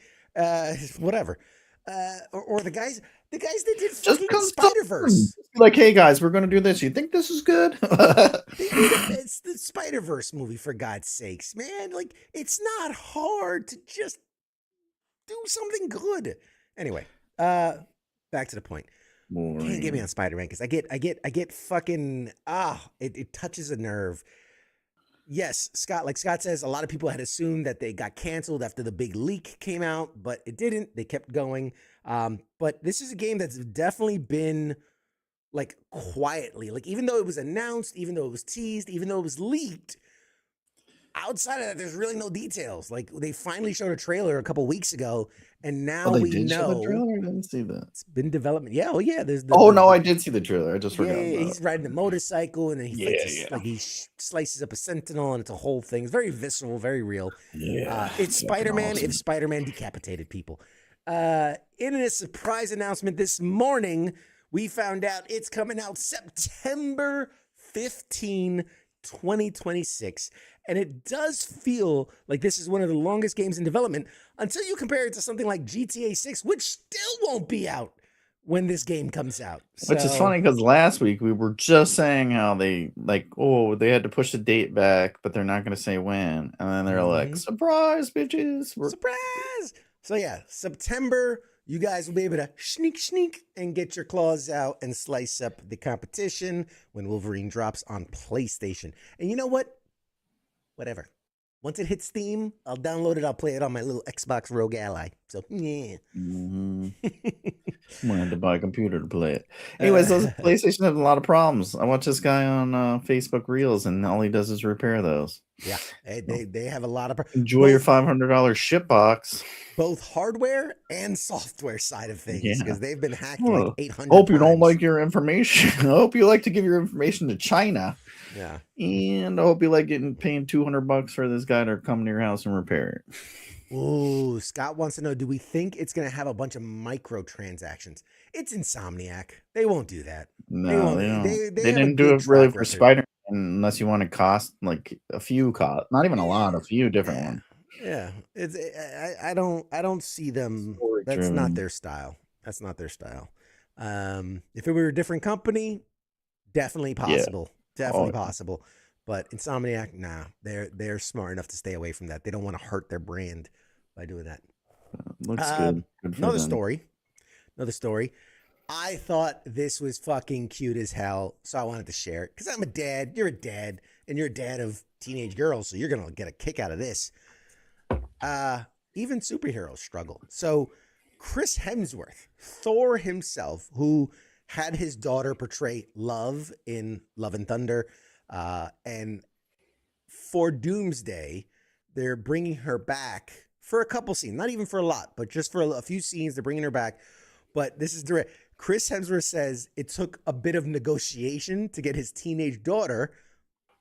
whatever, or the guys that did Just fucking because Spider-Verse. like, hey guys, we're gonna do this. You think this is good? It's the Spider-Verse movie, for God's sakes, man. Like, it's not hard to just do something good. Anyway, back to the point. Can't get me on Spider-Man because I get fucking it touches a nerve. Yes, like Scott says, a lot of people had assumed that they got canceled after the big leak came out, but it didn't. They kept going. But this is a game that's definitely been like quietly, like even though it was announced, even though it was teased, even though it was leaked, outside of that, there's really no details. Like they finally showed a trailer a couple weeks ago, and now they we did show know the trailer? I didn't see that. it's been development. Yeah, oh yeah. There's No, I did see the trailer. I just forgot. yeah, about he's it. riding a motorcycle, and then he Yeah. like he slices up a Sentinel, and it's a whole thing. It's very visceral, very real. Yeah, It's fucking Spider-Man awesome. if Spider-Man decapitated people. In a surprise announcement this morning, we found out it's coming out September 15, 2026. And it does feel like this is one of the longest games in development until you compare it to something like GTA 6, which still won't be out when this game comes out. Which is So- funny because last week we were just saying how they they had to push the date back, but they're not going to say when. And then they're like, Mhm. surprise, bitches. Surprise! So yeah, September, you guys will be able to sneak and get your claws out and slice up the competition when Wolverine drops on PlayStation. And you know what? Whatever. Once it hits Steam, I'll download it. I'll play it on my little Xbox Rogue Ally. So yeah. I'm gonna have to buy a computer to play it. Anyways, those PlayStation have a lot of problems. I watch this guy on Facebook Reels, and all he does is repair those. Yeah, they have a lot of Enjoy your $500 ship box. Both hardware and software side of things, because they've been hacked Well, like 800 hope you don't times. like your information. I hope you like to give your information to China. Yeah. And I hope you like paying $200 for this guy to come to your house and repair it. Ooh, Scott wants to know, do we think it's going to have a bunch of microtransactions? It's Insomniac. They won't do that. No, they don't. They have a didn't do good it really track for record. Spider-Man unless you want to cost like a few not even a lot, a few different ones. Yeah. I don't see them. That's not their style. That's not their style. If it were a different company, definitely possible. Definitely possible. But Insomniac, nah, they're smart enough to stay away from that. They don't want to hurt their brand by doing that. Looks good. Good for Another them. story. I thought this was fucking cute as hell, so I wanted to share it because I'm a dad. You're a dad, and you're a dad of teenage girls, so you're gonna get a kick out of this. Even superheroes struggle. So Chris Hemsworth, Thor himself, who had his daughter portray Love in Love and Thunder, and for Doomsday, they're bringing her back for a couple scenes, not even for a lot, but just for a few scenes, they're bringing her back. But this is direct. Chris Hemsworth says it took a bit of negotiation to get his teenage daughter,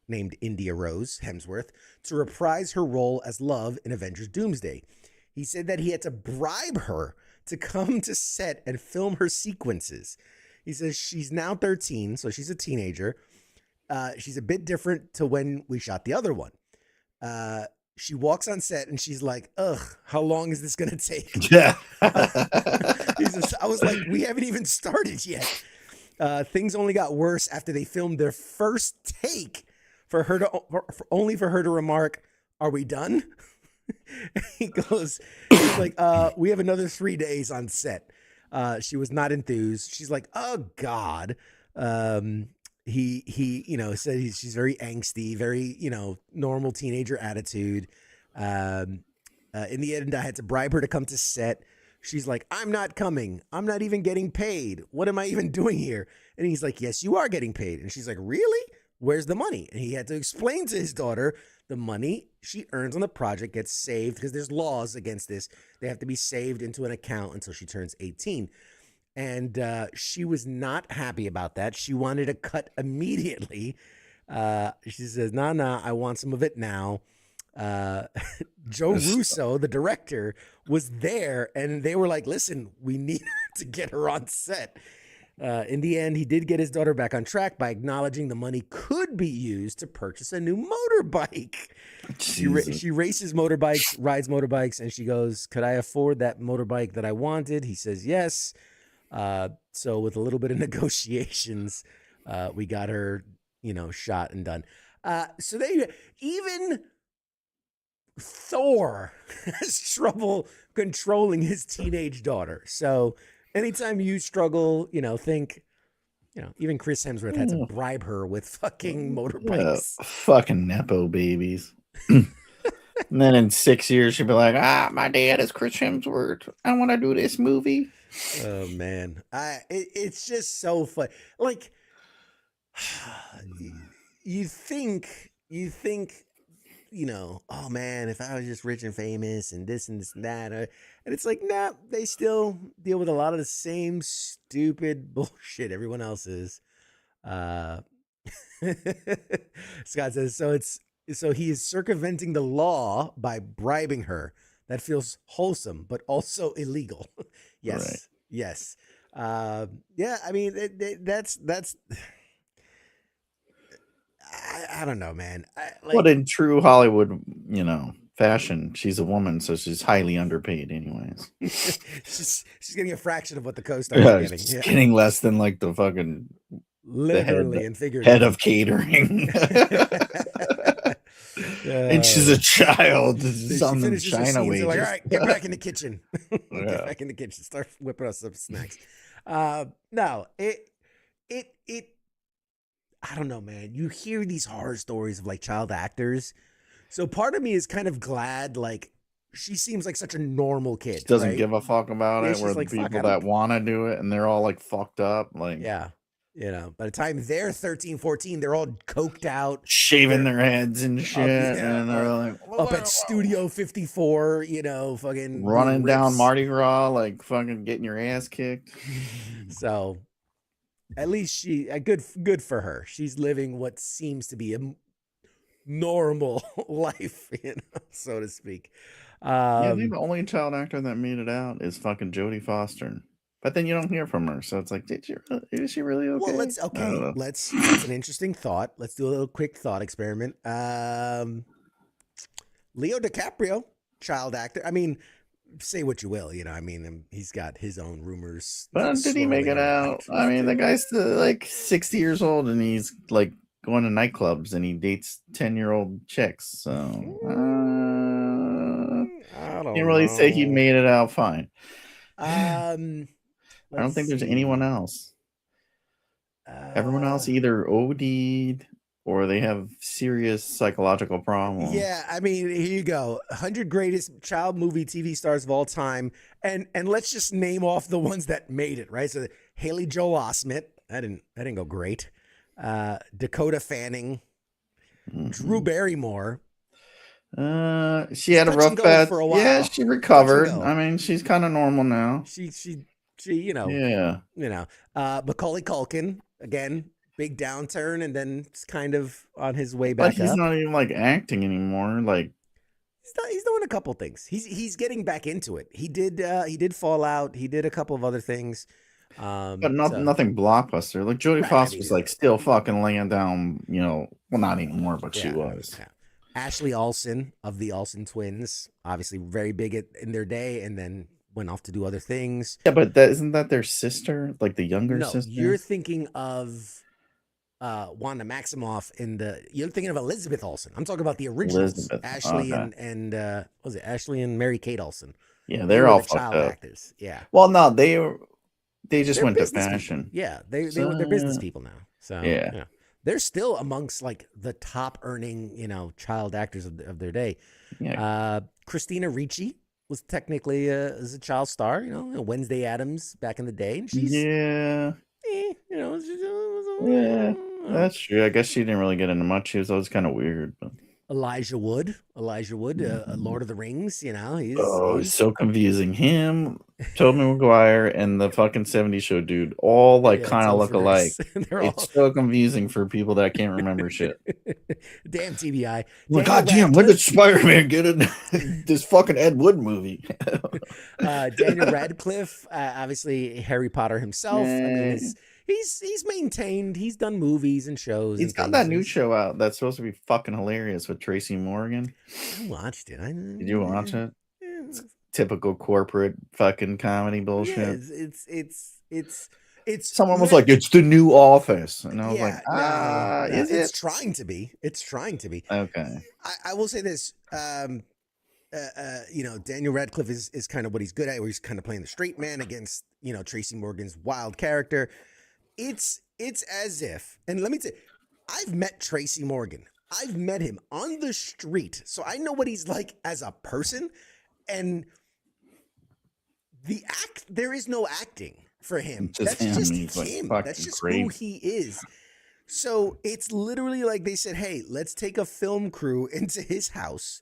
named India Rose Hemsworth, to reprise her role as Love in Avengers Doomsday. He said that he had to bribe her to come to set and film her sequences. He says she's now 13, so she's a teenager. She's a bit different to when we shot the other one. She walks on set and she's like, ugh, how long is this going to take? Yeah. I was like, we haven't even started yet. Things only got worse after they filmed their first take only for her to remark, are we done? He's like, we have another 3 days on set. She was not enthused. She's like, oh God. He said she's very angsty, very, normal teenager attitude. In the end, I had to bribe her to come to set. She's like, I'm not coming. I'm not even getting paid. What am I even doing here? And he's like, yes, you are getting paid. And she's like, really? Where's the money? And he had to explain to his daughter the money she earns on the project gets saved because there's laws against this. They have to be saved into an account until she turns 18. And she was not happy about that. She wanted a cut immediately. She says, nah, I want some of it now. Joe Russo, the director, was there, and they were like, listen, we need her to get her on set. In the end, he did get his daughter back on track by acknowledging the money could be used to purchase a new motorbike. She races motorbikes, rides motorbikes, and she goes, could I afford that motorbike that I wanted? He says, yes. So with a little bit of negotiations, we got her, shot and done. So even Thor has trouble controlling his teenage daughter. So anytime you struggle, think, even Chris Hemsworth had to bribe her with fucking motorbikes. Fucking Nepo babies. And then in 6 years, she'll be like, my dad is Chris Hemsworth. I want to do this movie. Oh man, it's just so fun. Like, you think, oh man, if I was just rich and famous and this and this and that, and it's like, nah, they still deal with a lot of the same stupid bullshit everyone else is. Scott says, so he is circumventing the law by bribing her. That feels wholesome, but also illegal. Yes. Right. Yes. Yeah. I mean, that's, I don't know, man. But in true Hollywood, fashion, she's a woman, so she's highly underpaid anyways. she's getting a fraction of what the co-stars are getting. She's getting less than like the fucking literally and figuratively head of catering. And she's a child. She On the finishes her China scenes. wages. They're like, all right, get back in the kitchen. Yeah. Get back in the kitchen. Start whipping us some snacks. No, it. I don't know, man. You hear these horror stories of like child actors, so part of me is kind of glad. Like, she seems like such a normal kid. She doesn't right? give a fuck about Yeah, it. she's Where like, the fuck, people I don't- that want to do it and they're all like fucked up, like Yeah. By the time they're 13, 14, they're all coked out, shaving their heads and shit, yeah, and they're like up at Studio 54, fucking running doing down rips. Mardi Gras, like fucking getting your ass kicked. So at least she good for her. She's living what seems to be a normal life, so to speak. Yeah, I think the only child actor that made it out is fucking Jodie Foster. But then you don't hear from her, so it's like, is she really okay? Well, that's an interesting thought. Let's do a little quick thought experiment. Leo DiCaprio, child actor. I mean, say what you will, he's got his own rumors. But did he make it swirling out? I mean, the guy's still like 60 years old and he's like going to nightclubs and he dates 10-year-old chicks. So I don't can't really say he know. made it out fine. I I don't think there's anyone else. Everyone else either OD'd or they have serious psychological problems. Yeah, I mean, here you go. 100 greatest child movie TV stars of all time. And let's just name off the ones that made it, right? So Haley Joel Osment, that didn't go great. Dakota Fanning, Drew Barrymore. She had a touch rough and go patch. for a while. Yeah, she recovered. I mean, she's kind of normal now. She Yeah. Macaulay Culkin, again, big downturn, and then it's kind of on his way back But he's up. not even like acting anymore. Like He's doing a couple things. He's getting back into it. He did Fall Out. He did a couple of other things. but nothing blockbuster. Like Jodie Right, Foster I was mean, like still fucking laying down, well, not anymore, but she was. Yeah. Ashley Olsen of the Olsen twins, obviously very big in their day, and then went off to do other things. Yeah, but isn't that their sister? Like the younger No, sister? you're thinking of Wanda Maximoff you're thinking of Elizabeth Olsen. I'm talking about the originals. Elizabeth, Ashley okay. and what was it Ashley and Mary Kate Olsen. Yeah, They they're were all the fucked child up. actors. Yeah. Well, no, they just They're went to business people. fashion. Yeah, they're business people now. So Yeah. they're still amongst like the top earning, child actors of their day. Yeah. Christina Ricci was technically as a child star, Wednesday Addams back in the day, and she's Yeah. That's true. I guess she didn't really get into much. She was always kind of weird. But... Elijah Wood, Lord of the Rings. He's it's so confusing. Him, Tobey Maguire, and the fucking 70s show dude all like kind of look alike. It's so confusing for people that can't remember shit. Damn TBI. Well, goddamn, look at Spider-Man get in this fucking Ed Wood movie. Daniel Radcliffe, obviously Harry Potter himself. I mean, he's maintained. He's done movies and shows. He's got that new show out that's supposed to be fucking hilarious with Tracy Morgan. I watched it. Did you watch it? It's typical corporate fucking comedy bullshit. Yeah, it's someone was like, it's the new Office, and I was like, is it? It's trying to be. It's trying to be. Okay. I will say this. Daniel Radcliffe is kind of what he's good at, where he's kind of playing the straight man against, Tracy Morgan's wild character. It's as if, and let me tell you, I've met Tracy Morgan. I've met him on the street, so I know what he's like as a person. And there is no acting for him. That's just him. That's just who he is. So it's literally like they said, hey, let's take a film crew into his house,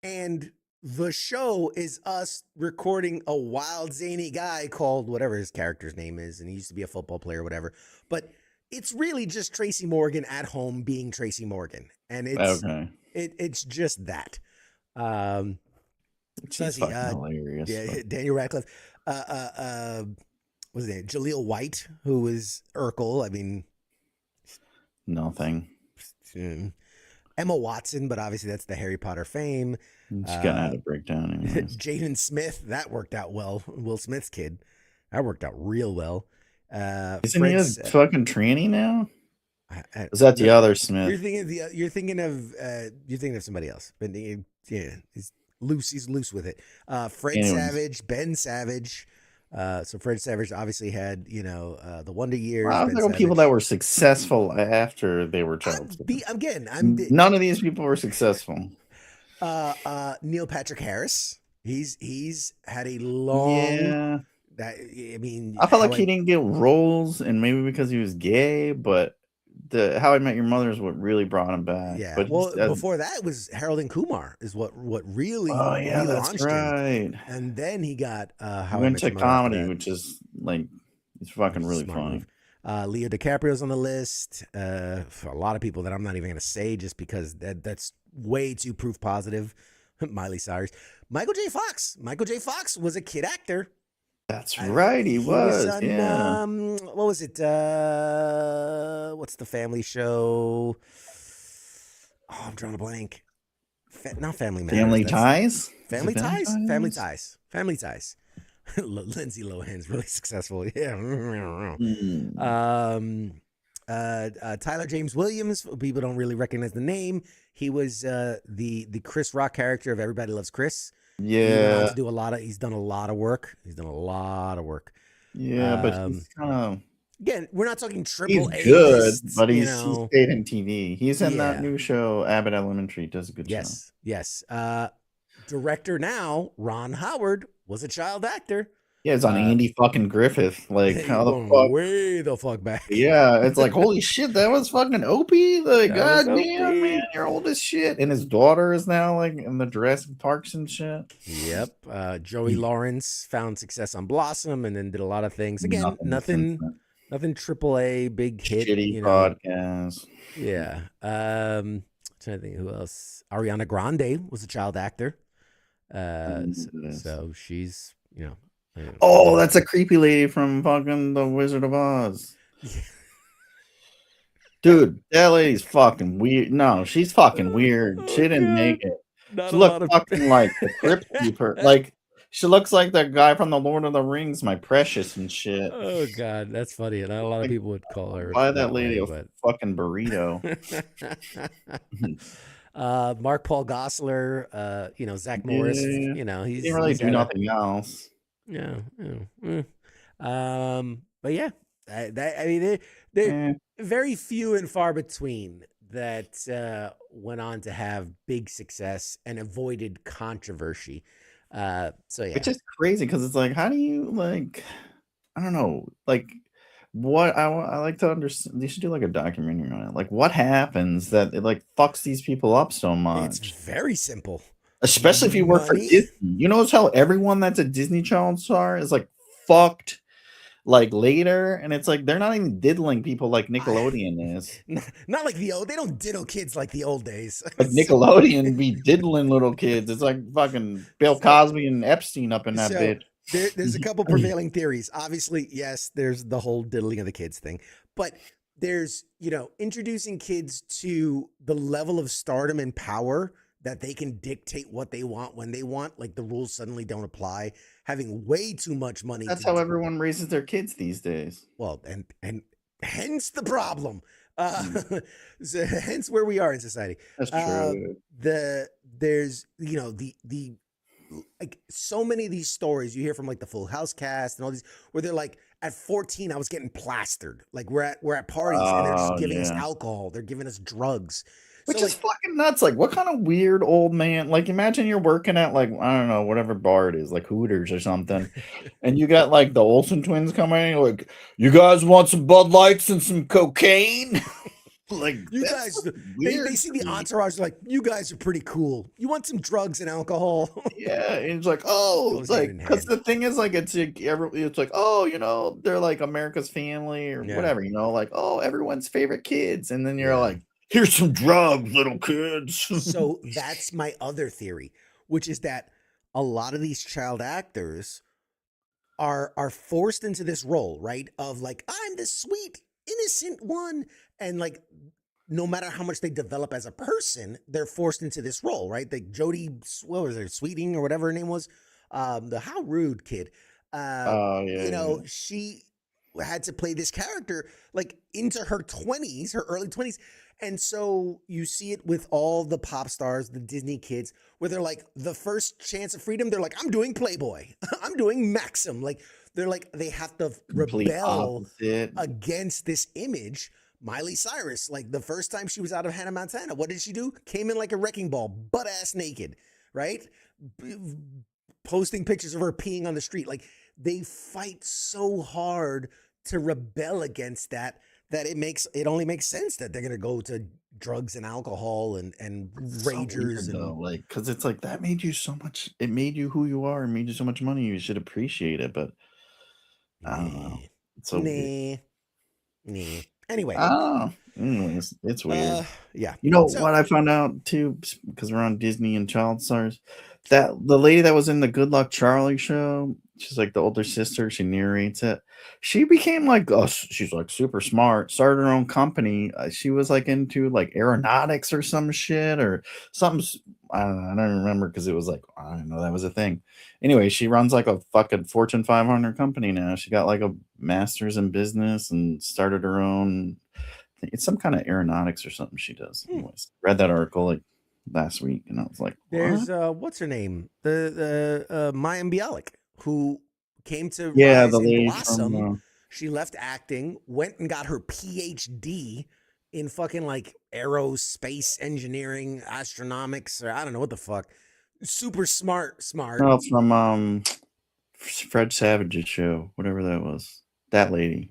and the show is us recording a wild, zany guy called whatever his character's name is, and he used to be a football player or whatever. But it's really just Tracy Morgan at home being Tracy Morgan, and it's just that. She's fucking hilarious. Yeah, Daniel Radcliffe. What's his name? Jaleel White, who was Urkel. I mean, nothing. Emma Watson, but obviously that's the Harry Potter fame. She's gonna have a breakdown. Jaden Smith, that worked out well. Will Smith's kid, that worked out real well. Isn't he a fucking tranny now? Was that the other You're Smith? you're thinking of somebody else. But yeah, he's loose. He's loose with it. Fred Anyways. Savage, Ben Savage. So Fred Savage obviously had the Wonder Years. Well, I was Ben talking people that Savage. were successful after they were child stars. None of these people were successful. Neil Patrick Harris. He's had a long. Yeah. I mean, I felt like he didn't get roles, and maybe because he was gay, but the How I Met Your Mother is what really brought him back. Yeah. But well, before that was Harold and Kumar is what really that's right. him. And then he got How I Met Your Mother comedy, which is like it's fucking really funny. Leo DiCaprio's on the list. For a lot of people that I'm not even going to say just because that's way too proof positive. Miley Cyrus. Michael J. Fox. Michael J. Fox was a kid actor. That's right, he was. On, yeah. What was it? What's the family show? Oh, I'm drawing a blank. Not Family Matters. Family Ties? Family Ties? Family Ties. Family Ties. Lindsay Lohan's really successful. Yeah. Tyler James Williams. People don't really recognize the name. He was the Chris Rock character of Everybody Loves Chris. Yeah. He's done a lot of work. Yeah, but he's kind of again, we're not talking triple A. He's good, but he's stayed in TV. He's in that new show, Abbott Elementary. Does a good job. Yes. Director now, Ron Howard, was a child actor. Yeah, it's on Andy fucking Griffith. Like, how the fuck? Way the fuck back. Yeah, it's like, holy shit, that was fucking Opie. Like, goddamn, man, you're old as shit. And his daughter is now like in the Jurassic Parks and shit. Yep. Joey Lawrence found success on Blossom and then did a lot of things. Again, nothing triple A big hit. Shitty podcast. Yeah. Trying to think who else. Ariana Grande was a child actor. So she's Oh, that's a creepy lady from fucking The Wizard of Oz. Dude, that lady's fucking weird. No, she's fucking weird. She didn't make it. She looked fucking like the Crypt Keeper. Like, she looks like the guy from The Lord of the Rings, My Precious and shit. Oh, God, that's funny. And a lot of people would call her. Buy that lady a fucking burrito. Mark Paul Gosselaar, Zach Morris, he didn't really do nothing else. Yeah. But yeah, they're very few and far between that went on to have big success and avoided controversy. So yeah, which is crazy because it's like, how do you I don't know, what I like to understand. They should do like a documentary on it. Like, what happens that it fucks these people up so much? It's very simple. Especially if you work for Disney. You notice how everyone that's a Disney child star is fucked later, and it's they're not even diddling people like Nickelodeon is. Not like they don't diddle kids like the old days. Like Nickelodeon be diddling little kids. It's like fucking Bill Cosby and Epstein up in that bitch. There's a couple prevailing theories. Obviously, yes, there's the whole diddling of the kids thing, but there's introducing kids to the level of stardom and power that they can dictate what they want when they want. Like, the rules suddenly don't apply. Having way too much money. That's how everyone raises their kids these days. Well, and hence the problem. So hence where we are in society. That's true. There's so many of these stories you hear from the Full House cast and all these where they're like, at 14 I was getting plastered. Like, we're at parties and they're just giving us alcohol. They're giving us drugs. Which is fucking nuts. Like, what kind of weird old man? Like, imagine you're working at I don't know, whatever bar it is, like Hooters or something, and you got the Olsen twins coming in, you guys want some Bud Lights and some cocaine? You guys, they see the entourage, you guys are pretty cool. You want some drugs and alcohol? Yeah, and it's because the thing is, they're America's family or whatever, everyone's favorite kids, and then you're here's some drugs, little kids. So that's my other theory, which is that a lot of these child actors are forced into this role, right? Of I'm the sweet, innocent one. And no matter how much they develop as a person, they're forced into this role, right? Jodie, what was her, Sweeting or whatever her name was? The How Rude kid. She had to play this character like into her 20s, her early 20s. And so you see it with all the pop stars, the Disney kids, where they're like, the first chance of freedom, they're like, I'm doing Playboy. I'm doing Maxim. Like, they're like, they have to Complete rebel opposite. against this image. Miley Cyrus, like the first time she was out of Hannah Montana, what did she do? Came in like a wrecking ball, butt ass naked, right? Posting pictures of her peeing on the street. Like, they fight so hard to rebel against that it only makes sense that they're gonna go to drugs and alcohol and It's so ragers weird, and though, like, because it's like that made you so much. It made you who you are. It made you so much money. You should appreciate it. But I don't know. nah, It's so weird. nah. Anyway, Anyways, it's weird. yeah. You know So what I found out too, because we're on Disney and child stars. That the lady that was in the Good Luck Charlie show, she's like the older sister. She narrates it. She became like, she's like super smart. Started her own company. She was like into like aeronautics or some shit or something. I don't know. I don't remember because it was like I don't know that was a thing. Anyway, she runs like a fucking Fortune 500 company now. She got like a master's in business and started her own. It's some kind of aeronautics or something she does. Anyways, read that article like last week, and I was like, there's what? what's her name? The Maya Bialik, who came to Yeah, rise the and lady blossom. from She left acting, went and got her PhD in fucking like aerospace engineering, astronomics, or I don't know what the fuck. Super smart. no, from Fred Savage's show, whatever that was. That lady.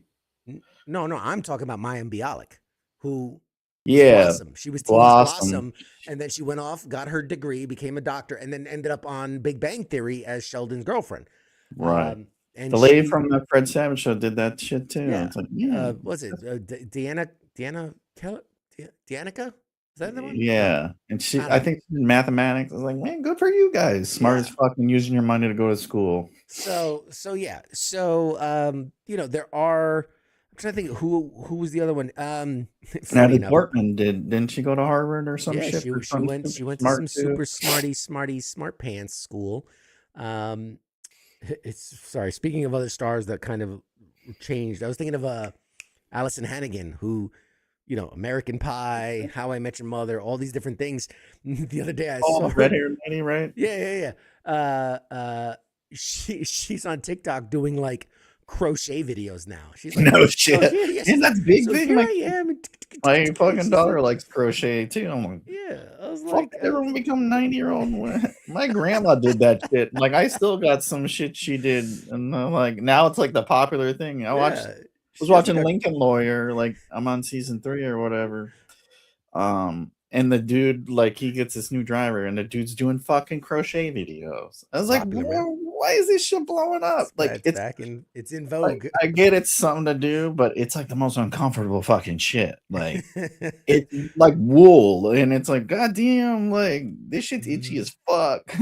No, I'm talking about Maya Bialik, who was Yeah, Blossom. She was TV's Blossom. Blossom, and then she went off, got her degree, became a doctor, and then ended up on Big Bang Theory as Sheldon's girlfriend. Right. And The lady she, from the Fred Savage show did that shit too. yeah, It's like, yeah, was it Deanna Keller? Danica? Is that the one? yeah. And she, I don't I know. think she's in mathematics. I was like, man, good for you guys. Smart as Yeah. fucking using your money to go to school. So yeah. So you know, there are. I'm trying to think who was the other one. Funny Natalie enough, Portman didn't she go to Harvard or some yeah, shit? she For she some went super she went to smart some too? super smart pants school. Um, it's sorry. Speaking of other stars that kind of changed, I was thinking of Allison Hannigan, who, you know, American Pie, How I Met Your Mother, all these different things. The other day I Oh, saw the her. red-haired lady, right? Yeah. She's on TikTok doing like crochet videos now. She's like, No so shit. here, yeah, And she's like, that's big so thing. here Like I am. my fucking She's daughter like, likes crochet too. I'm like, yeah. I was fuck, like, everyone become 90-year-old. My grandma did that shit. Like I still got some shit she did, and like now it's like the popular thing. yeah. Was She has like watching a Lincoln Lawyer. Like I'm on season 3 or whatever. And the dude, like, he gets this new driver, and the dude's doing fucking crochet videos. I was like, popular, man. why is this shit blowing up? Like, It's back in. It's in like, vogue. I get it's something to do, but it's like the most uncomfortable fucking shit. Like, it's like wool, and it's like, goddamn, like this shit's itchy as fuck.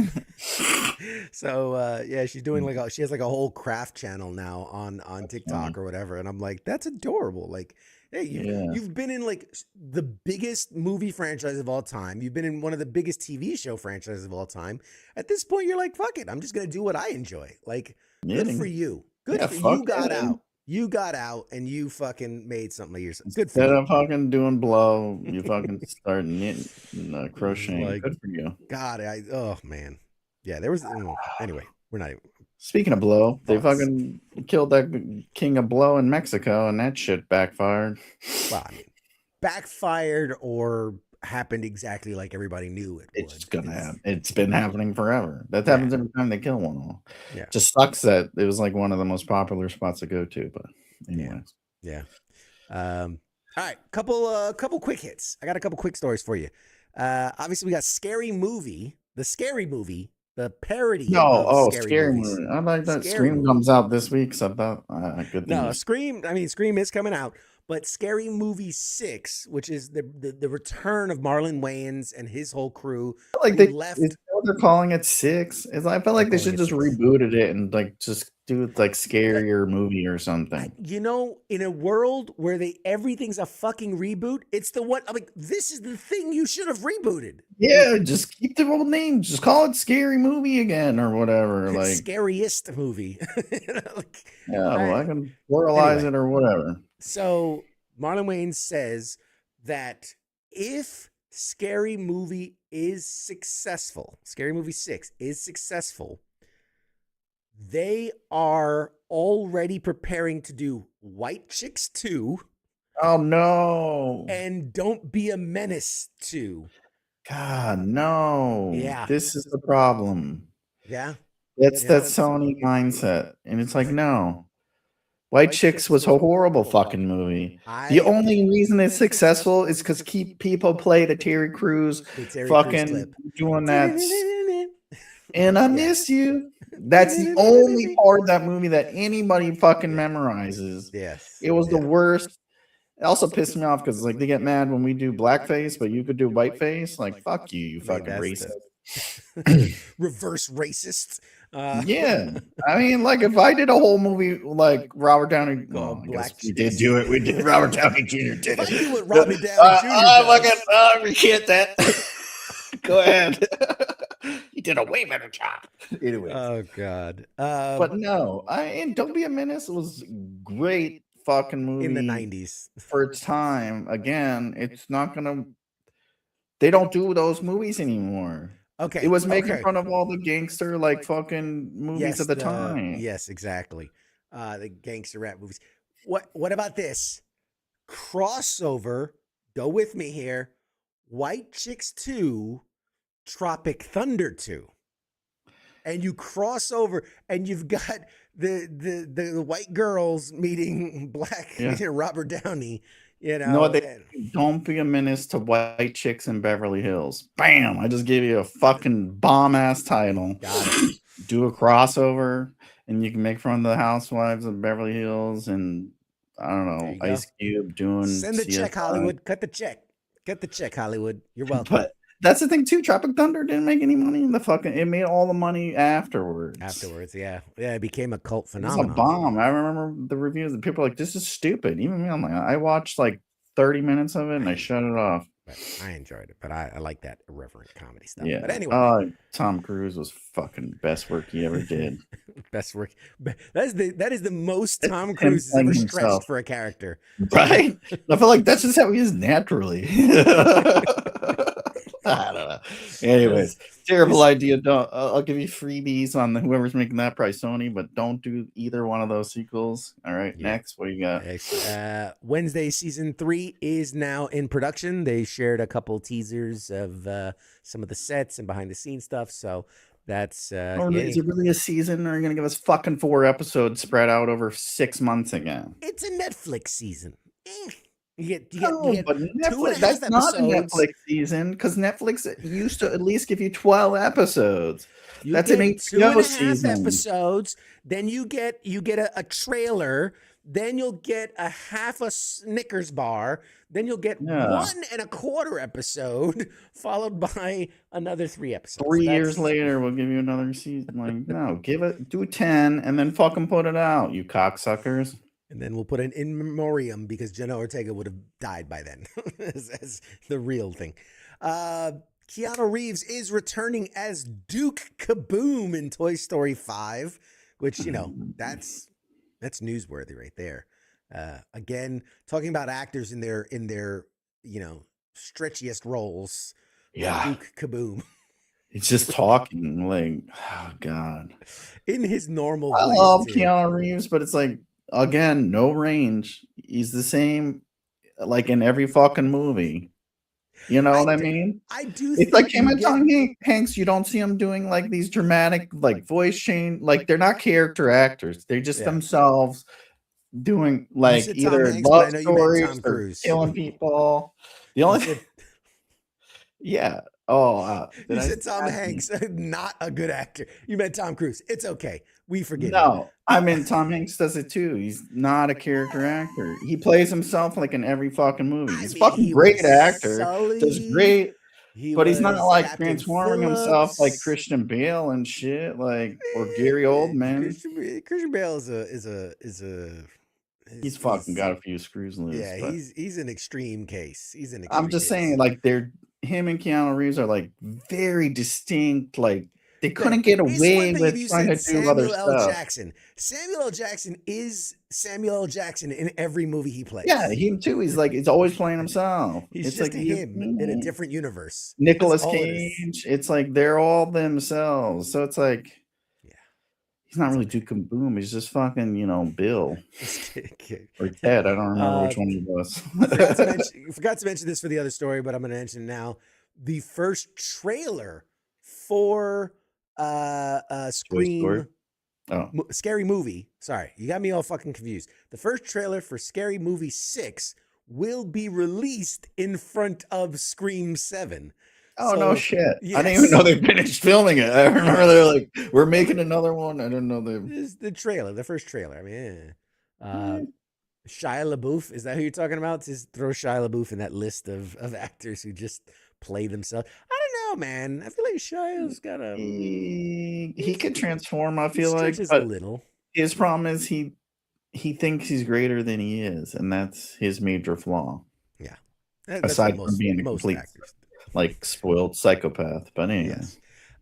So yeah, she's doing like she has like a whole craft channel now on TikTok or whatever, and I'm like, that's adorable. Like, hey, you've been in like the biggest movie franchise of all time. You've been in one of the biggest TV show franchises of all time. At this point, you're like, fuck it, I'm just gonna do what I enjoy. Like, good for you. Good for you. Got out. You got out and you fucking made something of yourself. Good for you. Instead of fucking doing blow, you fucking start knitting, crocheting. Like, good for you. God, oh man. Yeah, there was anyway, we're not even. Speaking of blow, they Thoughts. fucking killed that king of blow in Mexico, and that shit backfired. Well, I mean, backfired or happened exactly like everybody knew it It's would. gonna happen. It's been happening forever. That happens every time they kill one. Yeah. Just sucks that it was like one of the most popular spots to go to. But anyways, yeah. All right, couple quick hits. I got a couple quick stories for you. Obviously, we got Scary Movie, the Scary Movie. The parody. Scary Movie. I like that. Scary Scream movie. comes out this week, so I thought good thing. No, Scream. I mean, Scream is coming out, but Scary Movie 6, which is the return of Marlon Wayans and his whole crew. Like they they left. It's what they're calling it? 6? I felt like they should just rebooted it and like just do it like scarier movie or something. You know, in a world where everything's a fucking reboot, it's the one. I'm like, this is the thing you should have rebooted. Yeah, just keep the old name. Just call it Scary Movie again or whatever. Like Scariest movie. I can pluralize it or whatever. So Marlon Wayans says that if Scary Movie is successful, Scary Movie 6 is successful, they are already preparing to do White Chicks 2. Oh no. And Don't Be a Menace 2. God, no. Yeah. This is the problem. Yeah. That's that Sony mindset. And it's like, no. White Chicks was a horrible fucking movie. The only reason it's successful is because people play the Terry Crews fucking doing that. And I miss you. That's the only part of that movie that anybody fucking memorizes. Yes. It was the worst. It also pissed me off because like they get mad when we do blackface, but you could do whiteface. Like, fuck you, you fucking racist. Reverse racist. Yeah, I mean, like if I did a whole movie like Robert Downey, I guess we did do it. We did Robert Downey Jr. did it. Do what Robert Downey Jr. I recant that. Go ahead. He did a way better job. Anyway. Oh God. But no, and Don't Be a Menace was great fucking movie in the 90s for its time. Again, it's not gonna. They don't do those movies anymore. Okay. It was making fun of all the gangster like fucking movies at the time. Yes, exactly. The gangster rap movies. What about this? Crossover, go with me here. White Chicks 2, Tropic Thunder 2. And you cross over and you've got the white girls meeting Robert Downey. You know, Don't Be a Menace to White Chicks in Beverly Hills. Bam! I just gave you a fucking bomb ass title. Got it. Do a crossover, and you can make fun of the Housewives of Beverly Hills, and I don't know, Ice Cube doing. Send the check, Hollywood. Cut the check. Get the check, Hollywood. You're welcome. But that's the thing too. Tropic Thunder didn't make any money in the fucking. It made all the money afterwards. Yeah. It became a cult phenomenon. It's a bomb. I remember the reviews. And people were like, "This is stupid." Even me, I'm like, I watched like 30 minutes of it and I shut it off. I enjoyed it, but I like that irreverent comedy stuff. Yeah. But anyway, Tom Cruise was fucking best work he ever did. Best work. That is the most Tom Cruise has ever stretched for a character. Right? I feel like that's just how he is naturally. I don't know. Anyways, terrible idea. I'll give you freebies on whoever's making that, probably Sony, but don't do either one of those sequels. All right, next, what do you got? Wednesday season 3 is now in production. They shared a couple teasers of some of the sets and behind the scenes stuff. So that's is it really a season, or are you gonna give us fucking 4 episodes spread out over 6 months again? It's a Netflix season. You get but Netflix, that's not a Netflix season, because Netflix used to at least give you 12 episodes. That's an 2.5 season. episodes. Then you get a trailer. Then you'll get a half a Snickers bar. Then you'll get 1.25 episode, followed by another 3 episodes. 3 years later, we'll give you another season. Like, no, do 10 and then fucking put it out, you cocksuckers. And then we'll put an in memoriam because Jenna Ortega would have died by then as the real thing. Keanu Reeves is returning as Duke Kaboom in Toy Story 5, which, that's newsworthy right there. Again, talking about actors in their stretchiest roles. Yeah. Duke Kaboom. It's just talking like, oh God. In his normal voice. I love Keanu Reeves, but it's like, again, no range. He's the same, like in every fucking movie. You know what I mean? I do. It's like him and Tom Hanks. You don't see him doing like these dramatic, like voice change. Like they're not character actors. They're just themselves doing like either love stories or killing people. The only, yeah. Oh, you said Tom Hanks, not a good actor. You meant Tom Cruise. It's okay. We forget. No, I mean Tom Hanks does it too. He's not a character actor. He plays himself like in every fucking movie. He's a fucking great actor. Does great. He But he's not was like Captain transforming himself like Phillips. Christian Bale and shit, like or Gary Oldman. Christian Bale is He's fucking got a few screws loose. yeah, But he's an extreme case. He's an I'm extreme just case. saying, like him and Keanu Reeves are like very distinct. Like they Look, couldn't get it's one away thing with if you trying to said do other Samuel L. stuff. Jackson. Samuel L. Jackson is Samuel L. Jackson in every movie he plays. Yeah, him too. He's always playing himself. He's It's just like him in a different universe. Nicolas That's all it is. Cage. It's like they're all themselves. So it's like, Yeah. he's not really Duke and Boom. He's just fucking, Bill Okay. or Ted. I don't remember which one he was. Forgot to mention this for the other story, but I'm going to mention now. The first trailer for Scream Scary Movie. Sorry, you got me all fucking confused. The first trailer for Scary Movie 6 will be released in front of Scream 7. Oh, no shit. Yes. I didn't even know they finished filming it. I remember they're like, we're making another one. I didn't know they. This is the trailer, the first trailer. I mean, Shia LaBeouf, is that who you're talking about? Just throw Shia LaBeouf in that list of actors who just play themselves. I don't know, man. I feel like Shia's got a... He could transform, I feel like. But a little. His problem is he thinks he's greater than he is, and that's his major flaw. Yeah. Aside from being a complete, like, spoiled psychopath. But anyway.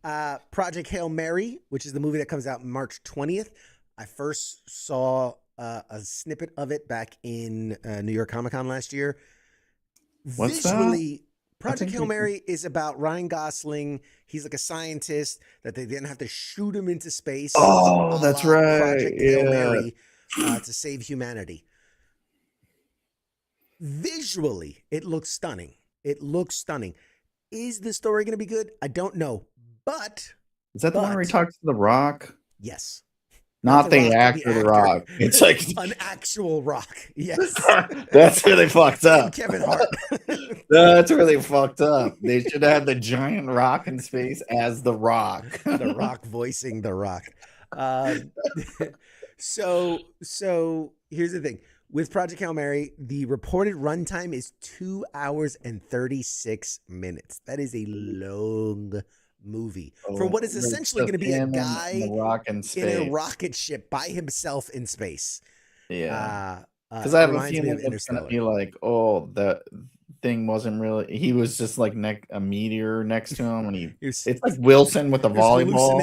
Yes. Project Hail Mary, which is the movie that comes out March 20th. I first saw a snippet of it back in New York Comic Con last year. What's Visually, that? Project Hail Mary is about Ryan Gosling. He's like a scientist that they didn't have to shoot him into space. Oh, that's right. Project Hail Mary to save humanity. Visually, it looks stunning. Is the story going to be good? I don't know. But is that the one where he talks to The Rock? Yes. Not the actor, The Rock. It's like an actual rock. Yes. That's where they fucked up. Kevin Hart. That's where they fucked up. They should have the giant rock in space as The Rock. The Rock voicing The Rock. So here's the thing. With Project Hail Mary, the reported runtime is 2 hours and 36 minutes. That is a long movie for what is essentially going to be a guy in a rocket ship by himself in space. Yeah. Because I have a feeling it's going to be like, oh, that thing wasn't really, he was just like a meteor next to him, and it's like Wilson with the volleyball.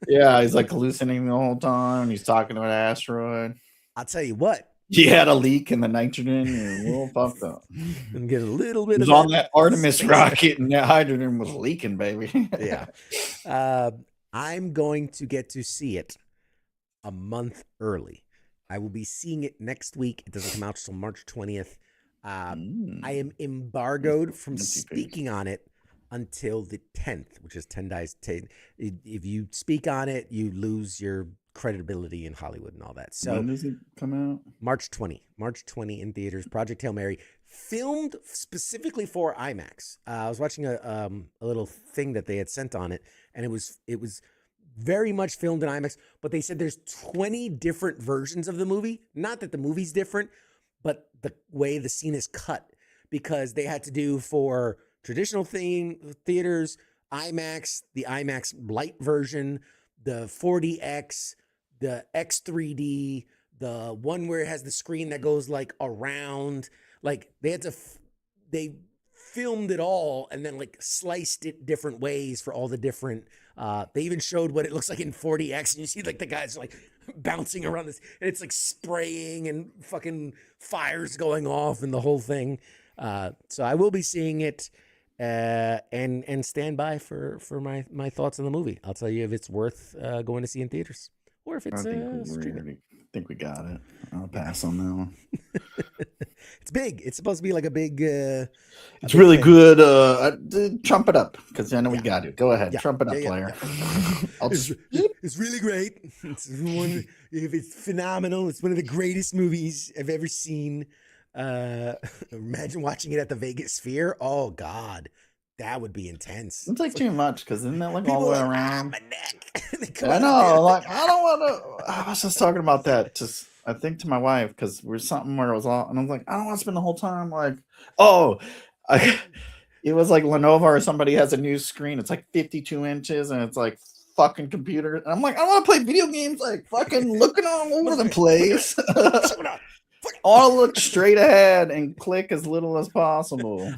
Yeah, he's like hallucinating the whole time. He's talking to an asteroid. I'll tell you what. He had a leak in the nitrogen and we'll fucked up. And get a little bit of on that Artemis rocket and that hydrogen was leaking, baby. Yeah. I'm going to get to see it a month early. I will be seeing it next week. It doesn't come out until March 20th. I am embargoed from speaking on it until the 10th, which is 10 days. If you speak on it, you lose your credibility in Hollywood and all that. So when does it come out? March 20 in theaters. Project Hail Mary, filmed specifically for IMAX. I was watching a little thing that they had sent on it, and it was very much filmed in IMAX, but they said there's 20 different versions of the movie. Not that the movie's different, but the way the scene is cut, because they had to do for traditional theaters, IMAX, the IMAX light version, the 4DX, the X3D, the one where it has the screen that goes like around. Like they had to, they filmed it all and then like sliced it different ways for all the different. They even showed what it looks like in 4DX, and you see like the guys like bouncing around this, and it's like spraying and fucking fires going off and the whole thing. So I will be seeing it. And stand by for my thoughts on the movie. I'll tell you if it's worth going to see in theaters or if it's I think we got it. I'll pass on that one. It's big. It's supposed to be like a big. It's really thing. Good. Trump it up, because I know we got it. Go ahead, trump it up, player. It's really great. It's phenomenal. It's one of the greatest movies I've ever seen. Imagine watching it at the Vegas Sphere. Oh God, that would be intense. It's like too much, because isn't that like all the way around? My neck. I know. Like I don't want to. I was just talking about that. Just I think to my wife, because we're something where it was all, and I was like, I don't want to spend the whole time like, It was like Lenovo or somebody has a new screen. It's like 52 inches and it's like fucking computer. And I'm like, I want to play video games like fucking looking all over the place. I want to look straight ahead and click as little as possible.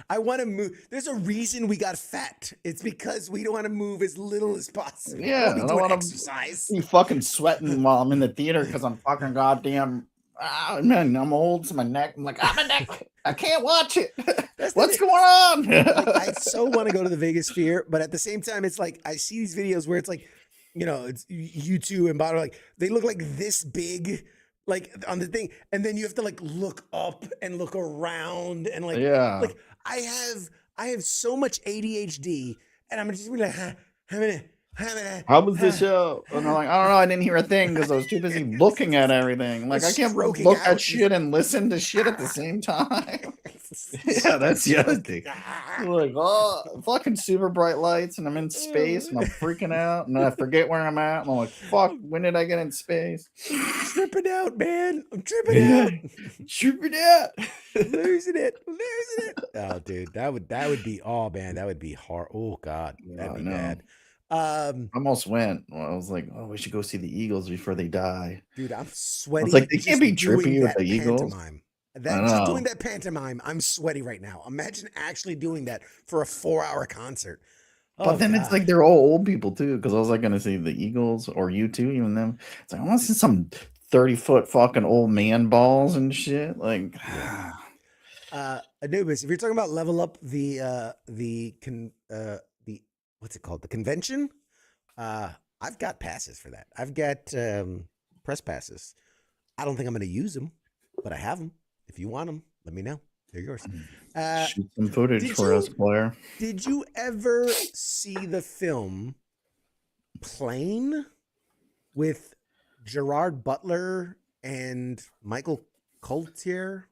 I want to move. There's a reason we got fat. It's because we don't want to move as little as possible. Yeah, we I don't want exercise. to be fucking sweating while I'm in the theater because I'm fucking goddamn. Man, I'm old, so my neck. I'm like, my neck. I can't watch it. What's going on? Like, I so want to go to the Vegas Sphere, but at the same time, it's like I see these videos where it's like, it's U2 and Bono, like they look like this big, like on the thing, and then you have to like look up and look around and like, like I have so much ADHD, and I'm just be like, how was the show? And I'm like, I don't know. I didn't hear a thing because I was too busy looking at everything. Like, I can't look at shit and listen to shit at the same time. Yeah, that's the other thing. Like, oh, fucking super bright lights, and I'm in space, and I'm freaking out, and I forget where I'm at. And I'm like, fuck, when did I get in space? I'm tripping out, man. I'm tripping out. Tripping out. Losing it. Oh, dude, that would be. Oh, man, that would be hard. Oh, God, that'd be bad. Almost went. Well, I was like, oh, we should go see the Eagles before they die. Dude, I'm sweaty. It's like they can't be trippy with the Eagles. Just doing that pantomime, I'm sweaty right now. Imagine actually doing that for a 4-hour concert. But then it's like they're all old people too, because I was like going to see the Eagles or U2, even them. It's like I want to see some 30-foot fucking old man balls and shit. Like, Anubis, if you're talking about level up the what's it called? The convention? I've got passes for that. I've got press passes. I don't think I'm going to use them, but I have them. If you want them, let me know. They're yours. Shoot some footage for us, Blair. Did you ever see the film Plane with Gerard Butler and Michael Coulter?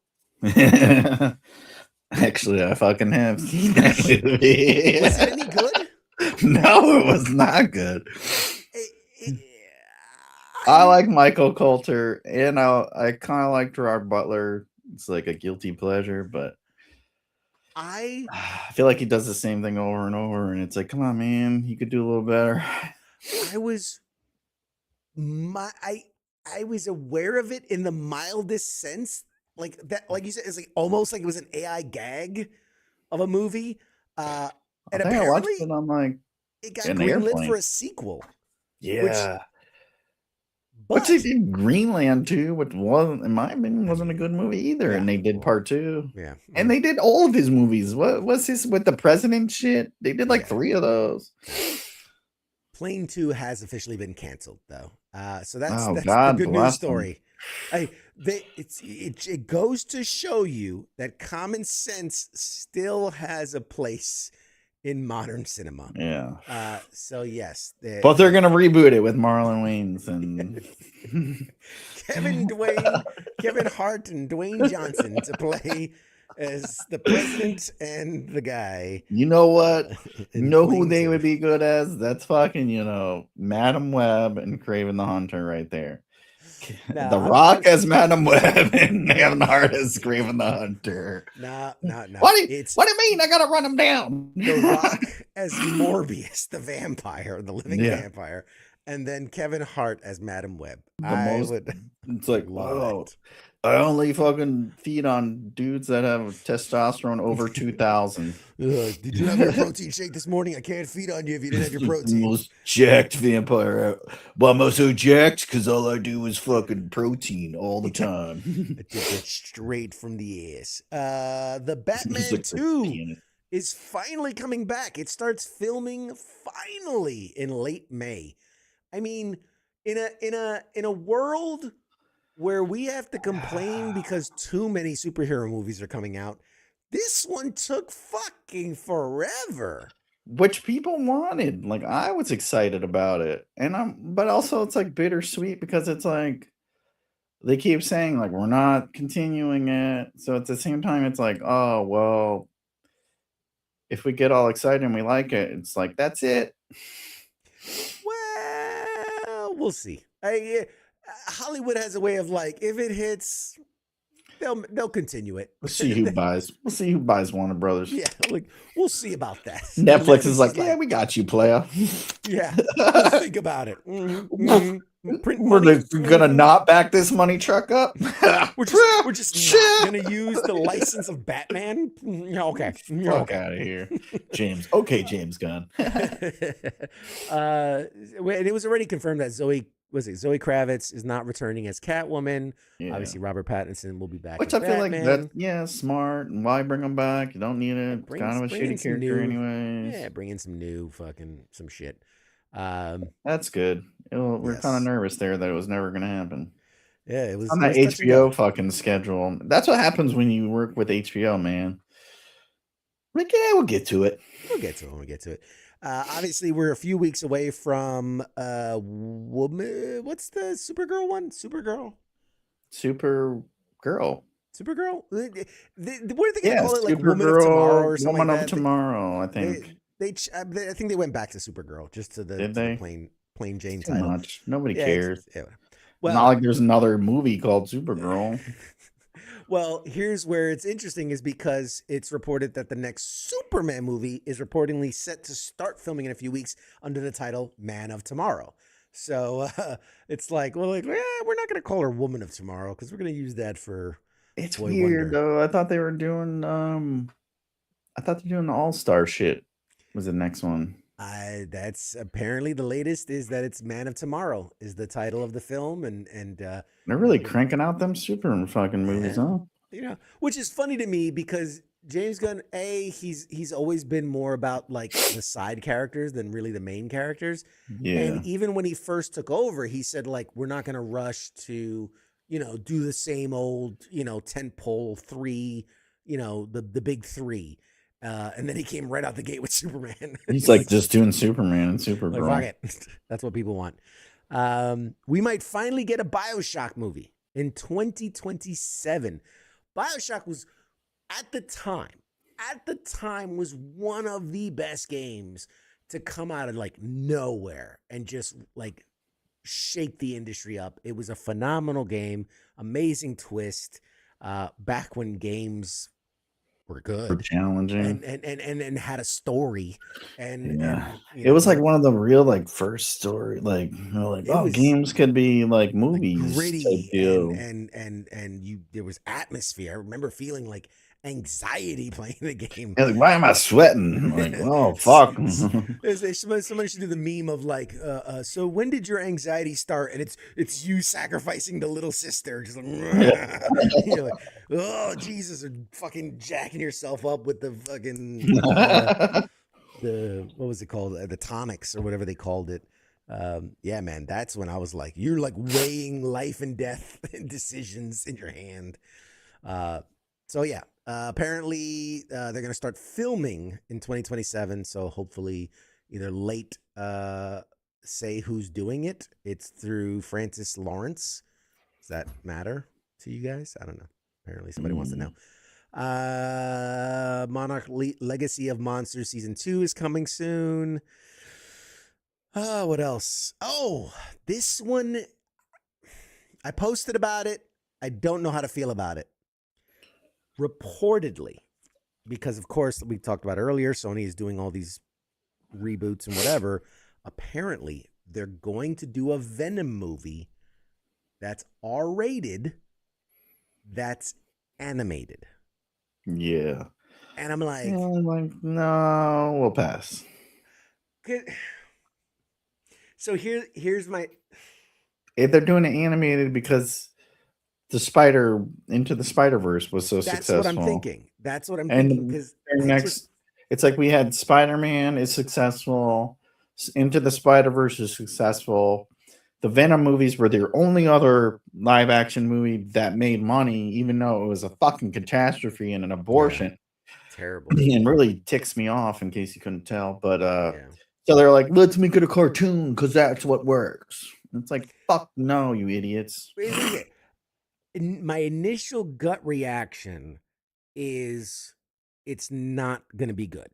Actually, I fucking have seen that movie. Was it any good? No, it was not good. I like Michael Coulter, and I kind of like Gerard Butler. It's like a guilty pleasure, but I feel like he does the same thing over and over, and it's like, come on, man, you could do a little better. I was aware of it in the mildest sense, like that, like you said, it's like almost like it was an AI gag of a movie. And apparently, I watched it on like it got greenlit for a sequel. Yeah. But they did Greenland too, which wasn't, in my opinion, wasn't a good movie either. And they did part 2. Yeah. And they did all of his movies. What was this with the president shit? They did like 3 of those. Plane 2 has officially been canceled though. So that's the good news story. It goes to show you that common sense still has a place in modern cinema. Yeah. So yes, but they're gonna reboot it with Marlon Wayans and Kevin Hart and Dwayne Johnson to play as the president and the guy. You know what? You know who they would be good as? That's fucking, Madam Web and Craven the Hunter right there. No, the Rock as Madam Web and Kevin Hart as Craven the Hunter. No. What do you mean? I gotta run him down. The Rock as Morbius, the vampire, the living vampire, and then Kevin Hart as Madam Web. It's like, wow. I only fucking feed on dudes that have testosterone over 2,000. Did you have your protein shake this morning? I can't feed on you if you didn't have your protein. Most jacked vampire out. Well, I'm so jacked because all I do is fucking protein all the time. I took it straight from the ass. The Batman 2 is finally coming back. It starts filming finally in late May. I mean, in a world where we have to complain because too many superhero movies are coming out, this one took fucking forever. Which people wanted. Like, I was excited about it. But also it's like bittersweet because it's like they keep saying like we're not continuing it. So at the same time it's like, oh well, if we get all excited and we like it, it's like that's it. Well, we'll see. Hollywood has a way of like, if it hits, they'll continue it. We'll see who buys. We'll see who buys Warner Brothers. Yeah, like we'll see about that. Netflix is like, yeah, we got you, player. Yeah, we'll think about it. Print We're money. gonna not back this money truck up. We're just not gonna use the license of Batman. Yeah, okay. Yeah, Fuck okay. out of here, James. Okay, James Gunn. And it was already confirmed that Zoe Kravitz is not returning as Catwoman. Yeah. Obviously, Robert Pattinson will be back. Which as I feel Batman. like that's smart. And why bring him back? You don't need it. It's kind of a shitty character, anyways. Yeah, bring in some new some shit. That's good. We're kind of nervous there that it was never going to happen. Yeah, it was on that HBO fucking schedule. That's what happens when you work with HBO, man. Like, yeah, we'll get to it. We'll get to it. Obviously, we're a few weeks away from woman. What's the Supergirl one? Supergirl. What are they gonna call it? Like Woman of Tomorrow or something Woman like of that? Tomorrow, I think. I think they went back to Supergirl just to the plain Jane Too title. much. Nobody cares. Yeah. Well, not like there's another movie called Supergirl. Well, here's where it's interesting is because it's reported that the next Superman movie is reportedly set to start filming in a few weeks under the title Man of Tomorrow. So it's like, well, we're not going to call her Woman of Tomorrow because we're going to use that for. It's weird though. I thought they were doing the All-Star shit. Was the next one? That's apparently the latest is that it's Man of Tomorrow is the title of the film, and they're really cranking out them super fucking movies, huh? You know, which is funny to me because James Gunn, he's always been more about like the side characters than really the main characters. Yeah. And even when he first took over, he said like we're not going to rush to do the same old tentpole three, the big three. And then he came right out the gate with Superman. He's like just doing Superman and Supergirl. Like, fuck it. That's what people want. We might finally get a BioShock movie in 2027. BioShock was at the time was one of the best games to come out of like nowhere and just like shake the industry up. It was a phenomenal game, amazing twist. Back when games were good, were challenging, and had a story, and it was like one of the real like first story, like games could be like movies, like gritty type deal. and there was atmosphere. I remember feeling like anxiety playing the game. Yeah, like, why am I sweating? Like, oh fuck. Somebody should do the meme of like, so when did your anxiety start? And it's you sacrificing the little sister, just like, you're like, oh Jesus, or fucking jacking yourself up with the fucking the what was it called, the tonics or whatever they called it. Yeah, man, that's when I was like, you're like weighing life and death decisions in your hand. So yeah. Apparently, they're going to start filming in 2027. So hopefully, either late, say who's doing it. It's through Francis Lawrence. Does that matter to you guys? I don't know. Apparently, somebody wants to know. Monarch Legacy of Monsters Season 2 is coming soon. What else? Oh, this one. I posted about it. I don't know how to feel about it. Reportedly, because of course we talked about earlier, Sony is doing all these reboots and whatever. Apparently, they're going to do a Venom movie that's R-rated, that's animated. Yeah. And I'm like, no, we'll pass. So here's my. If they're doing it animated because Into the Spider-Verse was so successful. That's what I'm thinking. Because it's like we had Spider-Man is successful, Into the Spider-Verse is successful. The Venom movies were their only other live action movie that made money, even though it was a fucking catastrophe and an abortion. Yeah, terrible. And really ticks me off, in case you couldn't tell. But so they're like, let's make it a cartoon because that's what works. It's like, fuck no, you idiots. My initial gut reaction is it's not going to be good.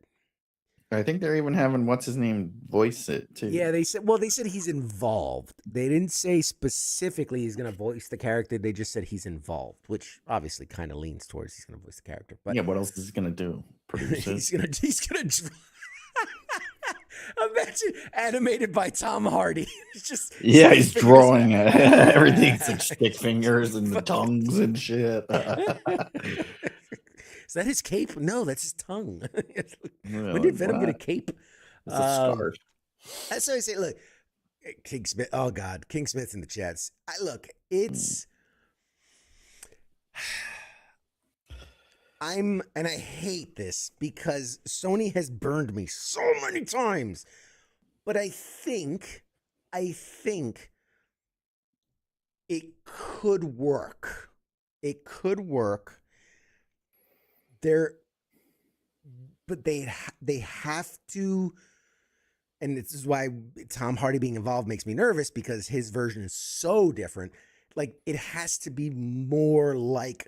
I think they're even having what's his name voice it too. Yeah, they said he's involved. They didn't say specifically he's going to voice the character. They just said he's involved, which obviously kind of leans towards he's going to voice the character. But yeah, what else is he gonna do? Produce it? he's gonna. Imagine animated by Tom Hardy. It's just Yeah, he's drawing it. Everything's like stick fingers and the tongues and shit. Is that his cape? No, that's his tongue. Yeah, When did like, Venom get a what? cape? It's a scar. That's why I say, look, King Smith. Oh God, King Smith's in the chats. It's. And I hate this because Sony has burned me so many times, but I think it could work. It could work. But they have to, and this is why Tom Hardy being involved makes me nervous because his version is so different. Like it has to be more like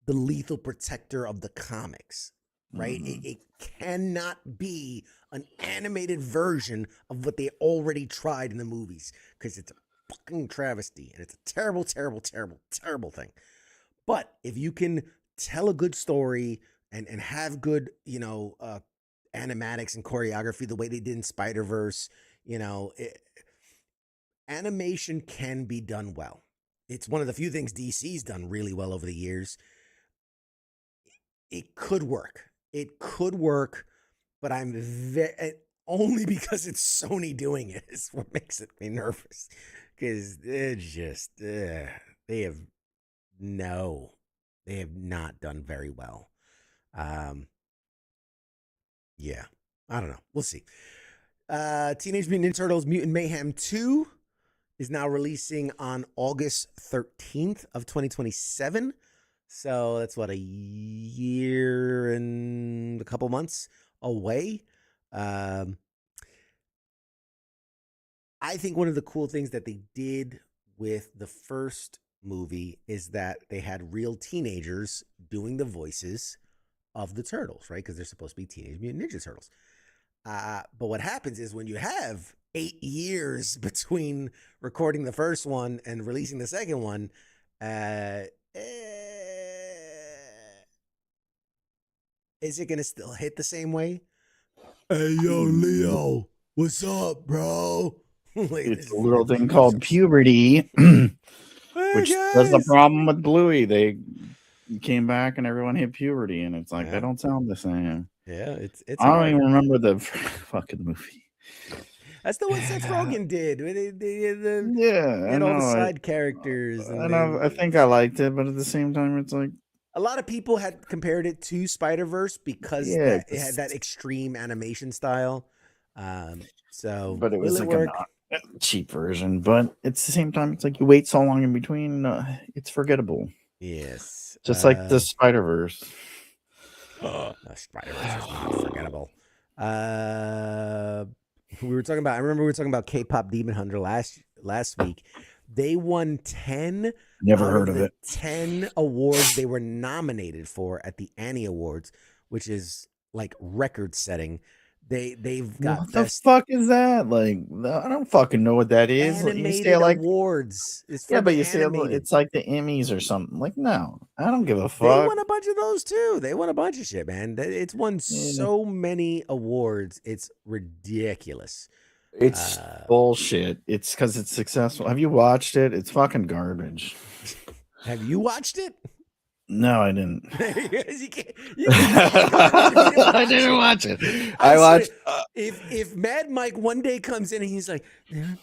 the Lethal Protector of the comics, right? It cannot be an animated version of what they already tried in the movies because it's a fucking travesty and it's a terrible, terrible, terrible, terrible thing. But if you can tell a good story and have good, animatics and choreography the way they did in Spider-Verse, animation can be done well. It's one of the few things DC's done really well over the years. It could work. But I'm only because it's Sony doing it is what makes me nervous. Because it's just they have not done very well. Yeah, I don't know. We'll see. Teenage Mutant Ninja Turtles Mutant Mayhem 2 is now releasing on August 13th of 2027. So that's what, a year and a couple months away. I think one of the cool things that they did with the first movie is that they had real teenagers doing the voices of the turtles, right? Because they're supposed to be Teenage Mutant Ninja Turtles. But what happens is when you have 8 years between recording the first one and releasing the second one, is it going to still hit the same way? Hey, yo, Leo, what's up, bro? It's a little thing called puberty, which was the problem with Bluey. They came back and everyone hit puberty, and it's like they don't sound the same. Yeah, it's. I don't even remember the fucking movie. That's the one Seth Rogen did. And all the side characters. And I think I liked it, but at the same time, it's like a lot of people had compared it to Spider-Verse because it had that extreme animation style. But it was like a cheap version. But at the same time, it's like you wait so long in between, it's forgettable. Yes, just like the Spider-Verse. No, Spider-Verse is not forgettable. I remember we were talking about K-pop Demon Hunter last week. They won 10. Never heard of it. 10 awards they were nominated for at the Annie Awards, which is like record setting. They've got what the fuck is that? Like, I don't fucking know what that is. Animated you say like awards. but you say it's like the Emmys or something. Like, no, I don't give a fuck. They won a bunch of those too. They won a bunch of shit, man. It's won so many awards. It's ridiculous. It's bullshit. It's because it's successful. Have you watched it? It's fucking garbage. Have you watched it? No, I didn't. I didn't watch it. I watched. If MadMike one day comes in and he's like, you're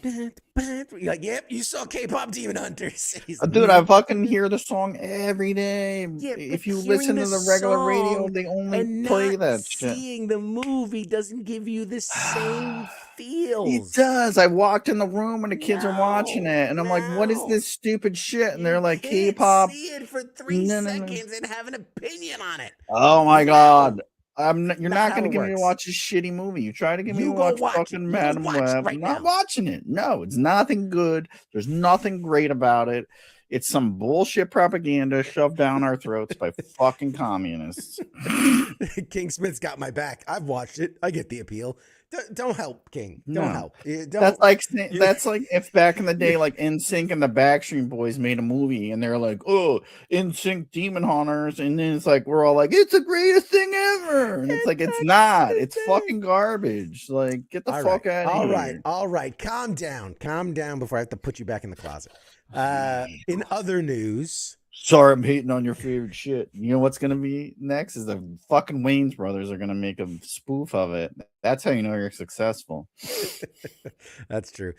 like, yep, you saw K-pop Demon Hunters. Dude, I fucking hear the song every day. Yeah, if you listen to the regular radio, they only play that shit. Seeing the movie doesn't give you the same feels. It does. I walked in the room and the kids are watching it, and I'm like, "What is this stupid shit?" And they're like, "K-pop." See it for 3 seconds and have an opinion on it. Oh my god. You're not going to get me to watch a shitty movie. You try to get me to watch fucking Madam Web. I'm not watching it. No, it's nothing good. There's nothing great about it. It's some bullshit propaganda shoved down our throats by fucking communists. King Smith's got my back. I've watched it. I get the appeal. Don't help, King. Don't No. help. Don't, That's like you- that's like if back in the day, like NSYNC and the Backstreet Boys made a movie, and they're like, "Oh, NSYNC Demon Hunters," and then it's like we're all like, "It's the greatest thing ever," and it's like it's not. It's fucking garbage. Like, get the fuck out of here. All right. Calm down before I have to put you back in the closet. In other news, Sorry, I'm hating on your favorite shit. You know what's gonna be next is the fucking Wayne's brothers are gonna make a spoof of it. That's how you know you're successful. that's true.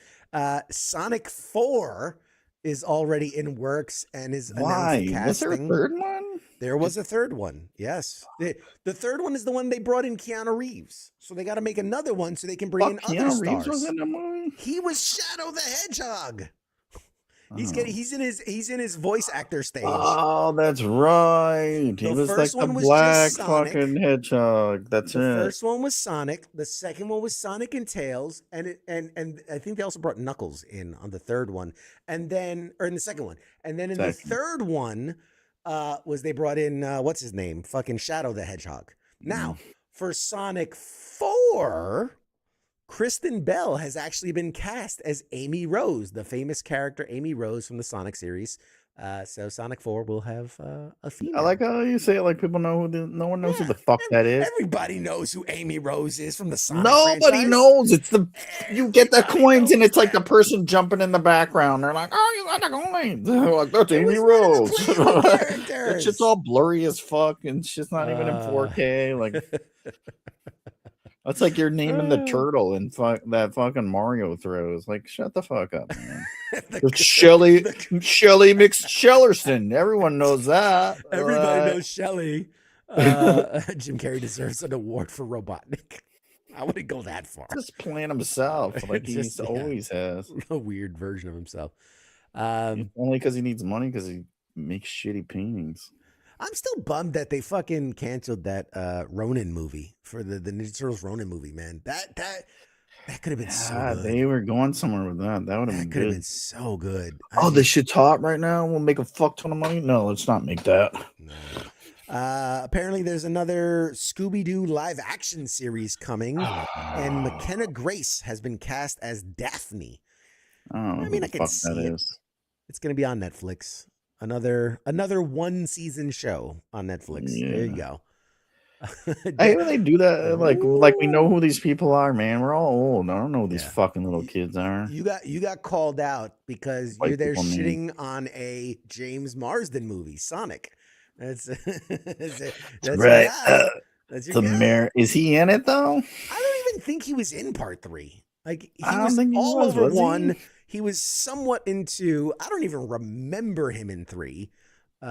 Sonic 4 is already in works and is Why? announced Was there a casting. third one? There was a third one. Yes. The third one is the one they brought in Keanu Reeves. So they got to make another one so they can bring in Fuck, other Keanu Reeves stars. was in the movie. He was Shadow the Hedgehog. He's Oh. he's in his voice actor stage. Oh, that's right. He The was like first the one was black just Sonic. fucking hedgehog. That's The it. first one was Sonic. The second one was Sonic and Tails, and I think they also brought Knuckles in on the third one, and then in the second one, and then in the Second. third one, was they brought in what's his name, fucking Shadow the Hedgehog. Now for Sonic 4. Kristen Bell has actually been cast as Amy Rose, the famous character Amy Rose from the Sonic series. So Sonic 4 will have a female. I like how you say it like people know no one knows who the fuck that is. Everybody knows who Amy Rose is from the Sonic Nobody franchise. knows. It's you get the Everybody coins and knows it's like the that. person jumping in the background. They're like, "Oh, you got the coins." They're like, that's It Amy was one of the Rose. playable That characters. shit's all blurry as fuck, and it's not even in 4K. Like, that's like you're naming the turtle in that fucking Mario throws. Like, shut the fuck up, man. It's Shelly McShellerson. Everyone knows that. Everybody knows Shelley. Jim Carrey deserves an award for Robotnik. I wouldn't go that far. Just playing himself like he Just, yeah. always has. A weird version of himself. Only because he needs money because he makes shitty paintings. I'm still bummed that they fucking canceled that Ronin movie for the Ninja Turtles Ronin movie, man. That could have been so good. They were going somewhere with that. That would have been could have good. been so good. Oh, this shit's hot right now. We'll make a fuck ton of money. No, let's not make that. No. Apparently, there's another Scooby-Doo live action series coming, and McKenna Grace has been cast as Daphne. Oh, I mean, I can fuck see that it. is. It's going to be on Netflix. Another one season show on Netflix. There you go. I hate when they do that. Like we know who these people are, man. We're all old. I don't know who these fucking little kids are. You got called out because White you're there people shitting on a James Marsden movie, Sonic. That's Right. That's your The guy. mayor, is he in it though? I don't even think he was in part 3. Like he I don't was think he all was over he? 1. He was somewhat into. I don't even remember him in 3.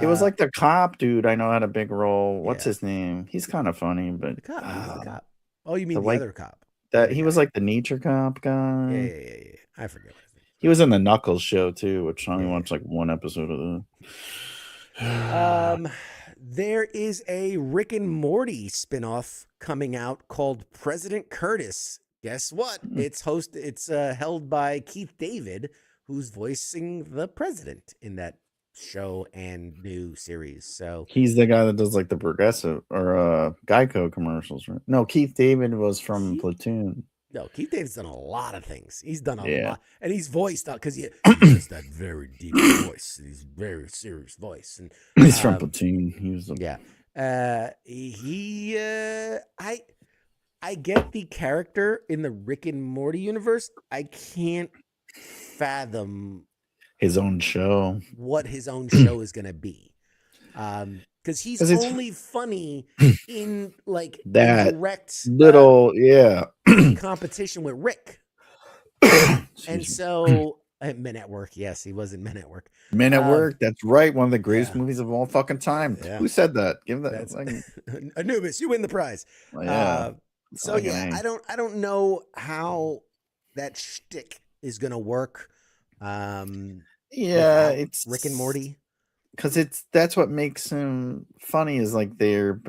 It was like the cop dude. I know had a big role. What's Yeah. his name? He's kind of funny, but the cop. He was the cop. Oh, you mean the white- other cop? that he was like the nature cop guy. Yeah. I forget what his name. He was in the Knuckles show too, which I only Yeah. watched like one episode of that. There is a Rick and Morty spinoff coming out called President Curtis. Guess what? It's held by Keith David, who's voicing the president in that show and new series. So He's the guy that does like the Progressive or Geico commercials, right? No, Keith David was from Platoon. no, Keith David's done a lot of things. He's done a Yeah. lot, and he's voiced because he has that very deep voice. He's very serious voice, and He's from Platoon. He was the yeah. I get the character in the Rick and Morty universe. I can't fathom his own show. what his own show is going to be. Because he's 'Cause it's- only funny in like That direct Little, yeah. competition with Rick. Excuse And me. so Men at Work. Yes, he was in Men at Work. Men at Work. That's right. One of the greatest yeah. movies of all fucking time. Yeah. Who said that? Give that. That's Like, Anubis, you win the prize. yeah. So Like yeah, an A. I don't know how that shtick is gonna work. Yeah, without it's Rick and Morty, because that's what makes him funny is like the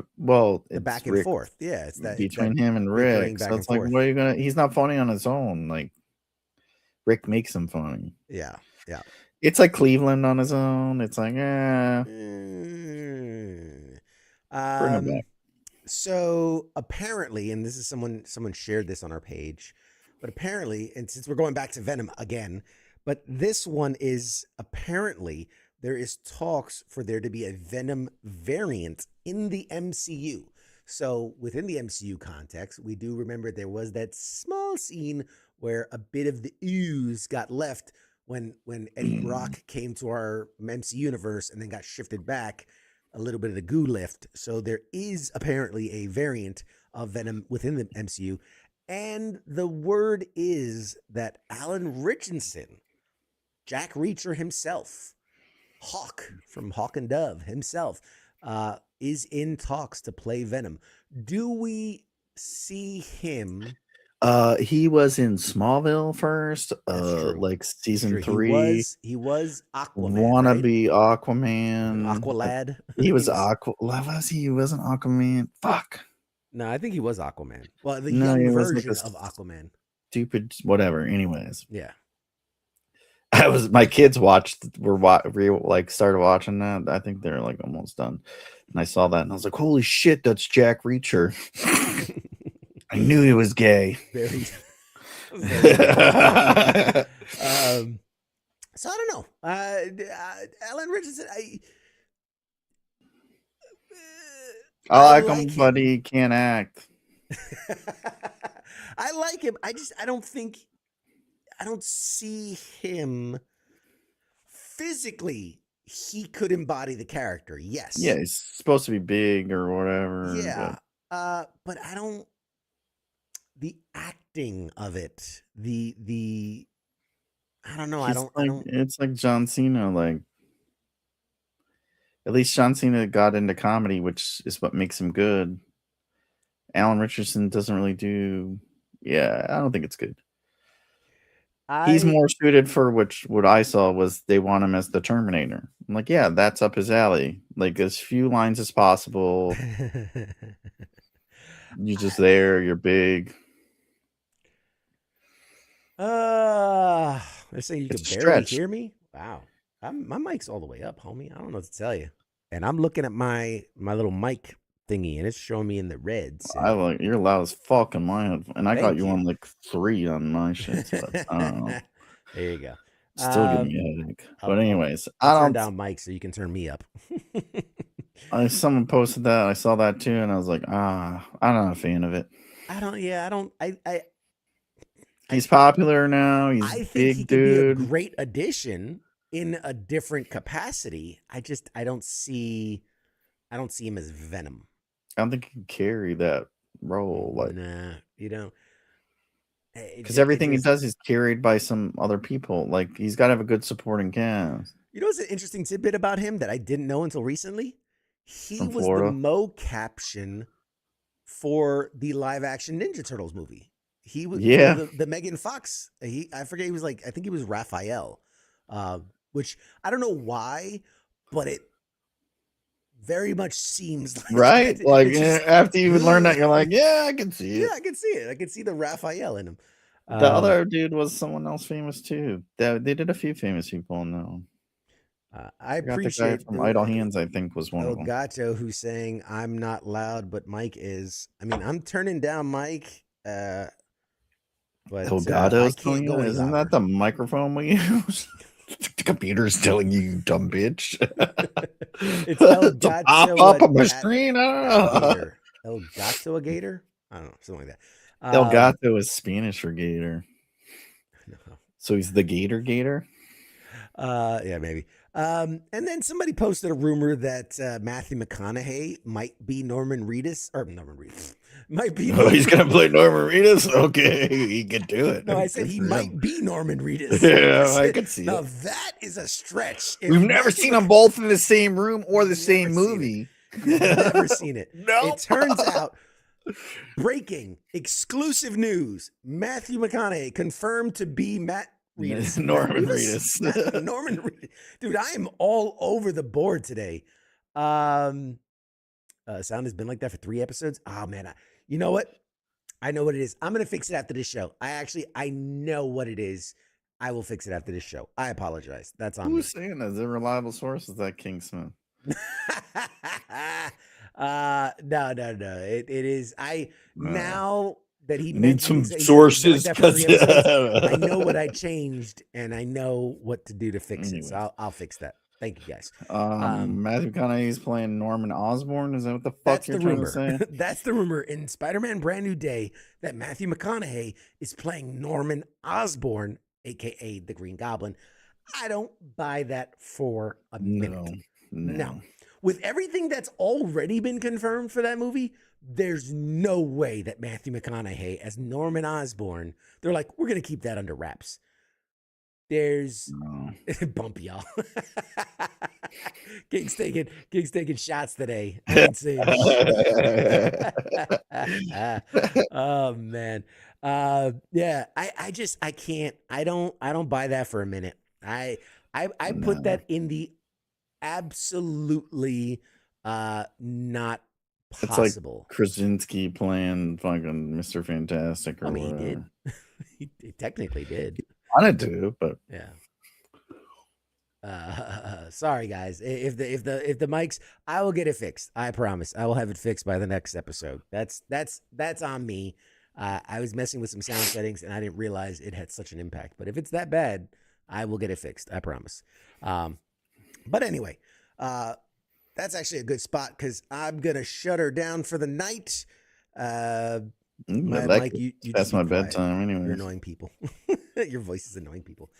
the back and Rick forth. Yeah, it's that between that him and bickering Rick. back So and it's like, forth. what are you gonna? He's not funny on his own. Like Rick makes him funny. Yeah. It's like Cleveland on his own. It's like, Mm. bring him back. So apparently, and this is someone shared this on our page, but apparently, and since we're going back to Venom again, but this one is apparently there is talks for there to be a Venom variant in the MCU. So within the MCU context, we do remember there was that small scene where a bit of the ooze got left when Eddie Brock came to our MCU universe and then got shifted back. A little bit of the goo left. So there is apparently a variant of Venom within the MCU. And the word is that Alan Richardson, Jack Reacher himself, Hawk from Hawk and Dove himself, is in talks to play Venom. Do we see him? He was in Smallville first, That's true. like That's season true. 3. He was Aquaman, Wanna right? be Aquaman. Aqualad. He was Was he? He wasn't Aquaman. Fuck. No, I think he was Aquaman. Well, the No, young he was like version a of Aquaman. stupid whatever. Anyways, Yeah. my kids started watching that. I think they're like almost done. And I saw that and I was like, holy shit, that's Jack Reacher. I knew he was gay. Very. So I don't know. Alan Richardson, I like him, but he can't act. I like him. I don't see him physically. He could embody the character. Yes. Yeah, he's supposed to be big or whatever. Yeah. But I don't. The acting of it, I don't know. It's like John Cena. Like, at least John Cena got into comedy, which is what makes him good. Alan Richardson doesn't really do. Yeah, I don't think it's good. He's more suited for what I saw was they want him as the Terminator. I'm like, yeah, that's up his alley. Like as few lines as possible. You're just there. You're big. They're saying you It's could barely stretched. hear me. Wow, my mic's all the way up, homie. I don't know what to tell you. And I'm looking at my little mic thingy, and it's showing me in the red. So. You're loud as fuck in mine, and I got Thank you you. on like 3 on my shit. But I don't know. There you go. Still give me a headache. But anyways, I'll turn down Mike so you can turn me up. Someone posted that. I saw that too, and I was like, I'm not a fan of it. He's popular now. He's I think big he dude. could be a great addition in a different capacity. I don't see him as Venom. I don't think he can carry that role. Like, nah, you don't. Because everything he does is carried by some other people. Like, he's got to have a good supporting cast. You know what's an interesting tidbit about him that I didn't know until recently? He From was Florida? the mocaption for the live action Ninja Turtles movie. He was the Megan Fox. I forget. He was I think he was Raphael, which I don't know why, but it very much seems like right. Like after you learn that, you're like, yeah, I can see it. Yeah, I can see it. I can see the Raphael in him. The other dude was someone else famous too. They did a few famous people in that one. I appreciate the guy from Idle Hands. I think was one of them. Gato, who's saying I'm not loud, but Mike is. I mean, I'm turning down Mike. But Elgato's telling you, isn't that the microphone we use? The computer's telling you, you dumb bitch. It's Elgato. Pop up on my screen. I don't know. Elgato a gator? I don't know, something like that. Elgato is Spanish for gator. No. So he's the gator? Yeah, maybe. And then somebody posted a rumor that Matthew McConaughey might be Norman Reedus. Might be. He's going to play Norman Reedus? Okay, he can do it. No, I said he might be Norman Reedus. Yeah, I could see now, it. That is a stretch. We've never seen them both in the same room or the same movie. Never seen it. No. It turns out, breaking exclusive news, Matthew McConaughey confirmed to be Reedus. Norman Reedus. Norman Reedus. Dude, I am all over the board today. Sound has been like that for 3 episodes. Oh, man. You know what? I know what it is. I'm going to fix it after this show. I know what it is. I will fix it after this show. I apologize. That's on me. Who's saying that? Is it a reliable source? Is that King Smith? No. It is. Now that he need mentioned some he said sources like that for every episode, I because know what I changed and I know what to do to fix it. Anyways. So I'll fix that. Thank you guys. Matthew McConaughey's playing Norman Osborn. Is that what the fuck That's you're the trying rumor. to say? That's the rumor in Spider-Man Brand New Day that Matthew McConaughey is playing Norman Osborn, aka the Green Goblin. I don't buy that for a minute. No. With everything that's already been confirmed for that movie, there's no way that Matthew McConaughey as Norman Osborn, they're like, we're going to keep that under wraps. There's bump y'all. Geek's taking shots today. I ain't saying shit. Oh man. Yeah, I can't. I don't buy that for a minute. I put that in the absolutely not possible. It's like Krasinski playing fucking Mr. Fantastic or I mean, he whatever. did. He technically did. Wanted to, but Yeah. Sorry guys. If the mics, I will get it fixed. I promise. I will have it fixed by the next episode. That's on me. I was messing with some sound settings and I didn't realize it had such an impact. But if it's that bad, I will get it fixed. I promise. But anyway, that's actually a good spot because I'm gonna shut her down for the night. Mike, you that's just my be quiet. bedtime anyway. You're annoying people. Your voice is annoying people.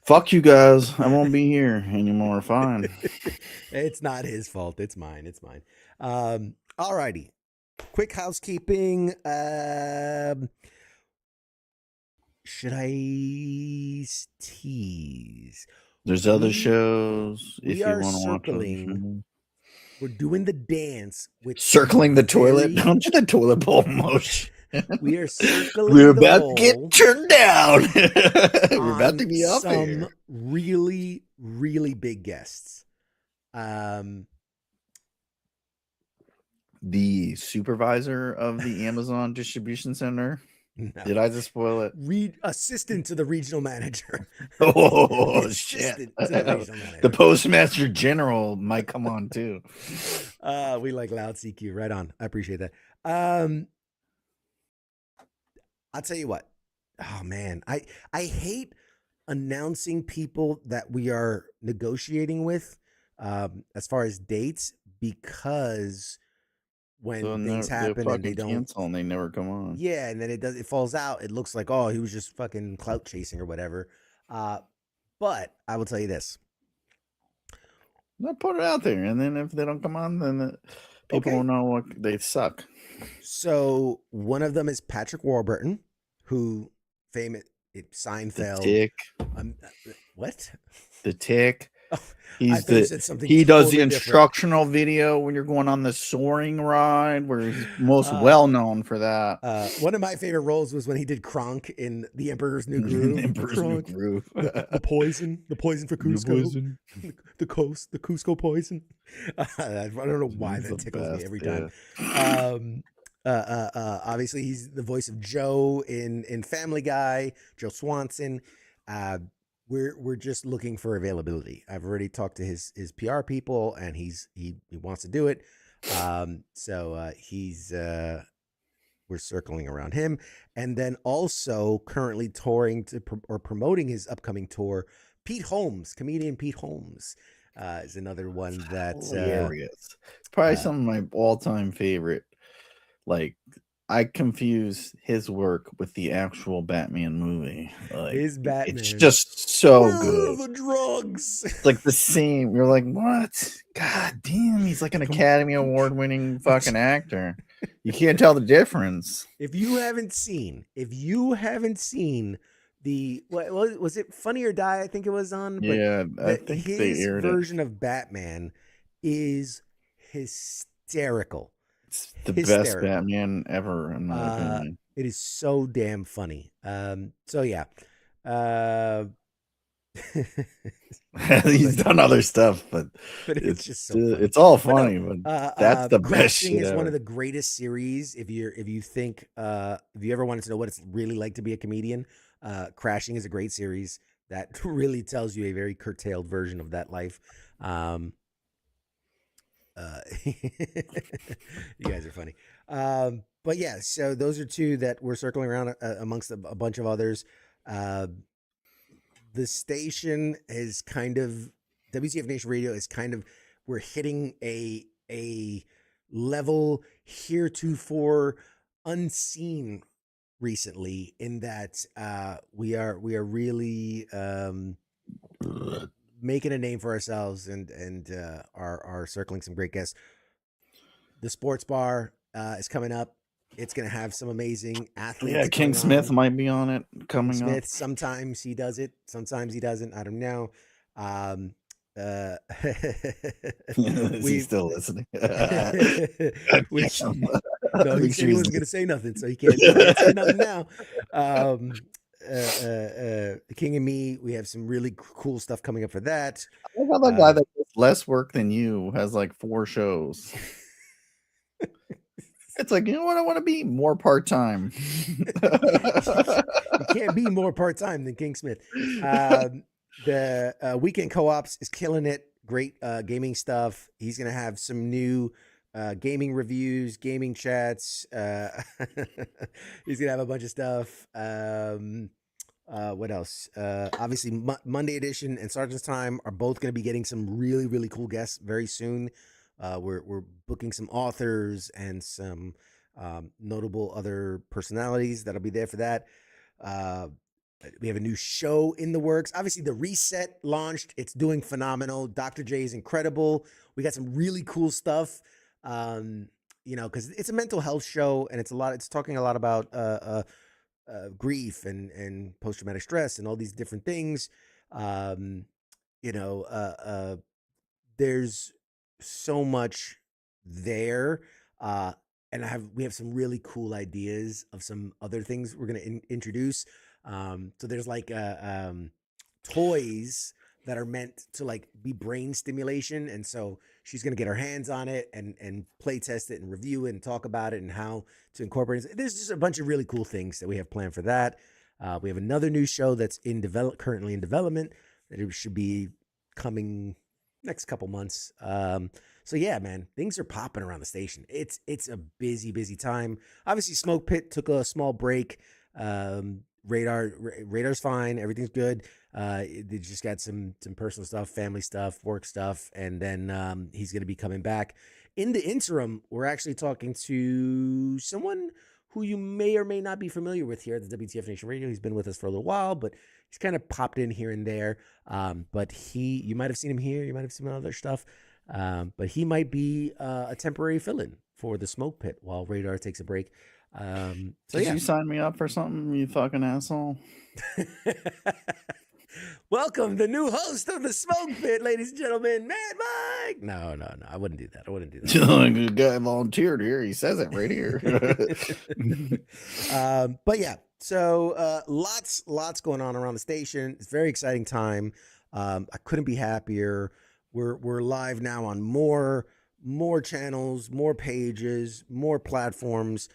Fuck you guys. I won't be here anymore. Fine. It's not his fault. It's mine. It's mine. All righty. Quick housekeeping. Should I tease? There's other shows if we you are want to watch circling. them. We're doing the dance with Circling the toilet. very- Don't do the toilet bowl motion. We are circling. We're the about bowl to get turned down. We're about to on be up some here. really, really big guests. The supervisor of the Amazon distribution center. No. Did I just spoil it? Assistant to the regional manager. Oh shit! Assistant to the regional manager. The postmaster general might come on too. We like loud CQ. Right on. I appreciate that. I'll tell you what. Oh man, I hate announcing people that we are negotiating with as far as dates because when things happen and they don't cancel and they never come on. Yeah, and then it falls out. It looks like, oh, he was just fucking clout chasing or whatever. But I will tell you this. I'll put it out there, and then if they don't come on, then people will know what they suck. So one of them is Patrick Warburton, who famous Seinfeld. The Tick. What? The Tick. Oh, He does totally the instructional video when you're going on the soaring ride, where he's most well known for that. One of my favorite roles was when he did Kronk in The Emperor's New Groove. Emperor's New Groove. the poison for Cusco. The Cusco poison. I don't know why that tickles me every time. Obviously, he's the voice of Joe in Family Guy, Joe Swanson. We're just looking for availability. I've already talked to his PR people, and he wants to do it. So we're circling around him, and then also currently touring or promoting his upcoming tour. Pete Holmes, comedian Pete Holmes, is another one that's hilarious. It's probably some of my all-time favorite. Like, I confuse his work with the actual Batman movie. Like, his Batman. It's just so Where good. are the drugs? It's like the same. You're like, what? God damn, he's like an Academy Award-winning fucking actor. You can't tell the difference. If you haven't seen the what was it, Funny or Die? I think it was on. But yeah, I think they aired version of Batman is hysterical. It's the best Batman ever, in my opinion. It is so damn funny. So yeah. He's done other stuff, but it's just so funny. It's all funny, but that's the best shit is ever. one of the greatest series. If you ever wanted to know what it's really like to be a comedian, Crashing is a great series that really tells you a very curtailed version of that life. You guys are funny. But yeah, so those are two that we're circling around amongst a bunch of others. The station is kind of WTF Nation Radio is kind of, we're hitting a level heretofore unseen recently, in that we are really making a name for ourselves, and are circling some great guests. The sports bar is coming up. It's going to have some amazing athletes. Yeah, King Smith might be on it coming Smith, up. sometimes he does it, sometimes he doesn't. I don't know. Is he still listening? Which, no, he said he wasn't going to say nothing, so he can't say nothing now. The King and Me, we have some really cool stuff coming up for that. I love how that guy that does less work than you has like 4 shows. It's like, you know what? I want to be more part-time. You can't be more part-time than King Smith. The Weekend Co-ops is killing it. Great gaming stuff. He's going to have some new gaming reviews, gaming chats. He's going to have a bunch of stuff. What else? Obviously, Monday Edition and Sergeant's Time are both going to be getting some really, really cool guests very soon. We're booking some authors and some notable other personalities that'll be there for that. We have a new show in the works. Obviously, the Reset launched. It's doing phenomenal. Dr. J is incredible. We got some really cool stuff. Because it's a mental health show, and it's talking a lot about grief and post-traumatic stress and all these different things. There's so much there, and we have some really cool ideas of some other things we're going to introduce. So there's like toys that are meant to like be brain stimulation, and so she's going to get her hands on it and play test it and review it and talk about it and how to incorporate it. There's just a bunch of really cool things that we have planned for that. We have another new show that's currently in development that it should be coming next couple months. So yeah, man, things are popping around the station. It's a busy time. Obviously, Smoke Pit took a small break. Radar's fine. Everything's good. They just got some personal stuff, family stuff, work stuff, and then he's going to be coming back. In the interim, we're actually talking to someone who you may or may not be familiar with here at the WTF Nation Radio. He's been with us for a little while, but he's kind of popped in here and there. But you might have seen him here. You might have seen other stuff. But he might be a temporary fill-in for the Smoke Pit while Radar takes a break. Did you sign me up for something, you fucking asshole? Welcome, the new host of the Smoke Pit, ladies and gentlemen, MadMike. No, I wouldn't do that. The guy volunteered here. He says it right here. But yeah, so lots going on around the station. It's a very exciting time. I couldn't be happier. We're live now on more channels, more pages, more platforms,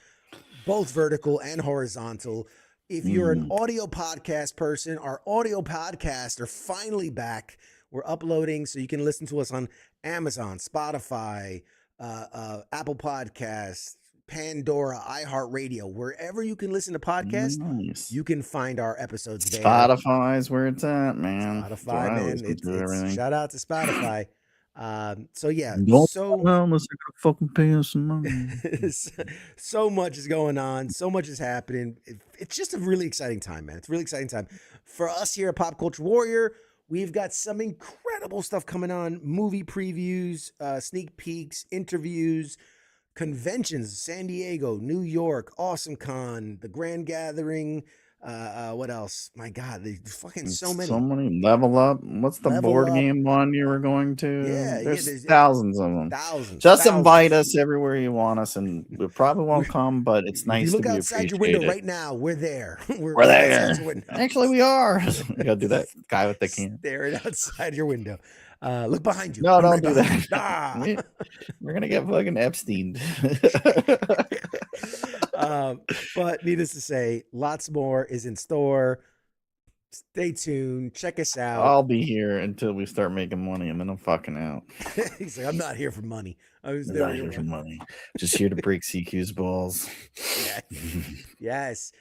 both vertical and horizontal. If you're an audio podcast person, our audio podcasts are finally back. We're uploading so you can listen to us on Amazon, Spotify, Apple Podcasts, Pandora, iHeartRadio, wherever you can listen to podcasts. Nice. You can find our episodes there. Spotify's where it's at, man. Spotify, man. It's shout out to Spotify. So yeah, unless they're gonna fucking pay us some money. So much is going on, so much is happening. It's just a really exciting time, man. It's a really exciting time for us here at Pop Culture Warrior. We've got some incredible stuff coming on: movie previews, sneak peeks, interviews, conventions, San Diego, New York, Awesome Con, the Grand Gathering. What else? My God, there's fucking so many. So many. Level Up. What's the board game one you were going to? Yeah, there's thousands of them. Thousands. Invite us everywhere you want us, and we probably won't come, but it's nice to be appreciated. Look outside your window right now. We're there. We're there. Actually, we are. You gotta do that guy with the can. Staring outside your window. Look behind you. No, don't do that. We're gonna get fucking Epstein. But needless to say, lots more is in store. Stay tuned. Check us out. I'll be here until we start making money, and then I'm fucking out. He's like, I'm not here for money. I was I'm there not here for money. Just here to break CQ's balls. Yes.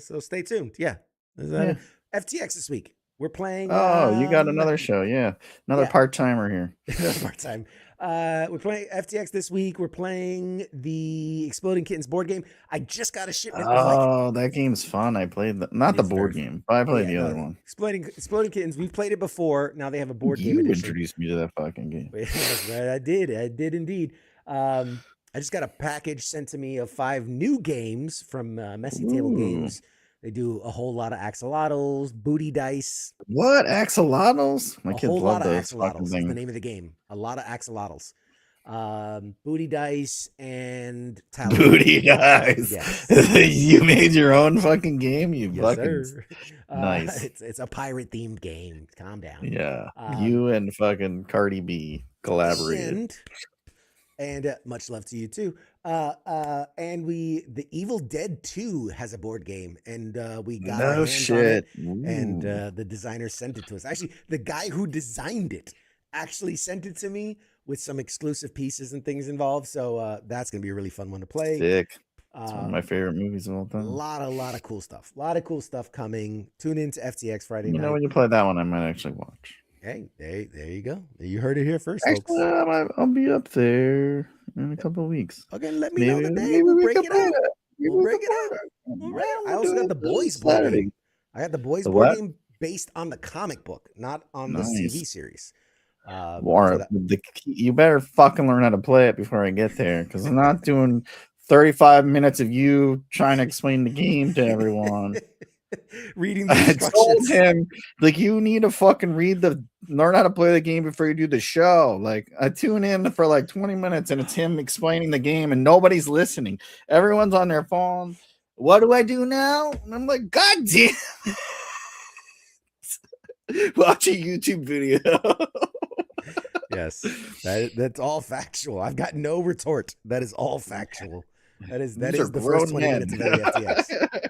So stay tuned. Yeah. Yeah. FTX this week. We're playing. Oh, you got another show. Yeah. Another part-timer here. Part-time. We're playing FTX this week. We're playing the Exploding Kittens board game. I just got a shipment. Oh, that game's fun. I played not the board game, but I played the other one. Exploding Kittens. We've played it before. Now they have a board game You edition. introduced me to that fucking game. That's right. I did indeed. I just got a package sent to me of 5 new games from Messy Table Games. They do a whole lot of axolotls, booty dice. What? Axolotls? My kids love those. Axolotls is the name of the game. A lot of axolotls. Booty dice and talent. Booty dice. Yes. You made your own fucking game? You Yes, fucking sir. nice. It's a pirate themed game. Calm down. Yeah. You and fucking Cardi B collaborated. And much love to you too. And the Evil Dead 2 has a board game, and we got our hands on it. And the designer sent it to us. Actually, the guy who designed it actually sent it to me with some exclusive pieces and things involved. So that's gonna be a really fun one to play. Sick. It's one of my favorite movies of all time. A lot of cool stuff. A lot of cool stuff coming. Tune in to FTX Friday night. You know, when you play that one, I might actually watch. Hey, there you go. You heard it here first, Actually, folks. I'll be up there in a couple of weeks. Okay, let me know the day. We'll break it out. We'll break it out. All right. I also got the Boys board game. I got the Boys board game based on the comic book, not on the TV series. Warren, you better fucking learn how to play it before I get there, because I'm not doing 35 minutes of you trying to explain the game to everyone. Reading the instructions. I told him, like, you need to fucking learn how to play the game before you do the show. Like, I tune in for like 20 minutes and it's him explaining the game and nobody's listening. Everyone's on their phone. What do I do now? And I'm like, God damn. Watch a YouTube video. Yes, that's all factual. I've got no retort. That is all factual. That is the first 20 minutes of FTX.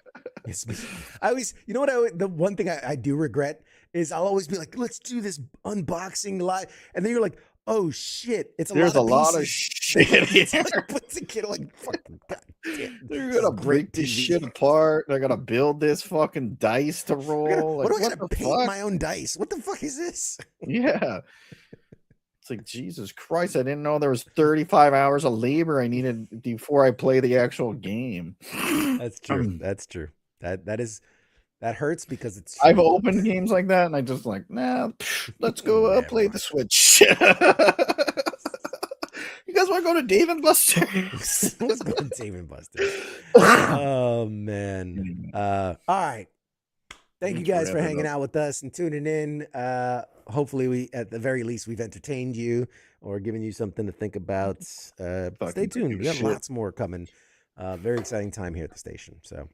I always, you know what? The one thing I do regret is I'll always be like, let's do this unboxing live, and then you're like, oh shit, there's a lot of shit. It's like, puts a kid like, fucking goddamn. They're gonna break this shit apart. They're gonna build this fucking dice to roll. What do I gotta paint my own dice? What the fuck is this? Yeah. It's like, Jesus Christ, I didn't know there was 35 hours of labor I needed before I play the actual game. That's true. That's true. That hurts because it's. I've opened games like that and I just like, nah, let's go play the Switch. You guys want to go to Dave and Buster's? Let's go to Dave and Buster's. Oh man. All right. Thank you guys for hanging out with us and tuning in. Hopefully we, at the very least, we've entertained you or given you something to think about. Stay tuned. We have lots more coming. Very exciting time here at the station. So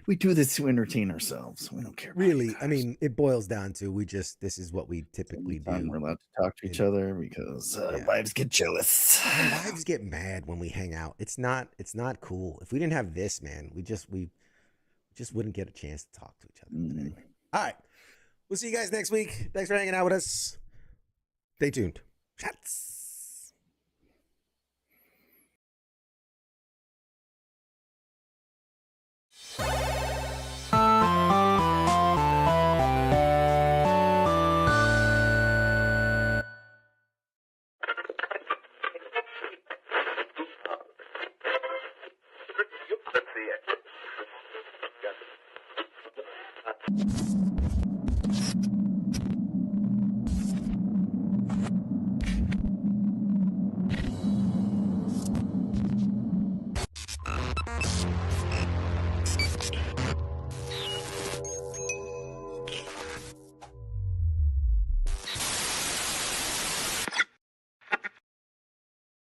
we do this to entertain ourselves. We don't care. Really, I mean, it boils down to this is what we typically do. We're allowed to talk to each other because wives get jealous. Wives get mad when we hang out. It's not cool. If we didn't have this, man, we just wouldn't get a chance to talk to each other. Anyway. All right. We'll see you guys next week. Thanks for hanging out with us. Stay tuned. Shots. Let's see it.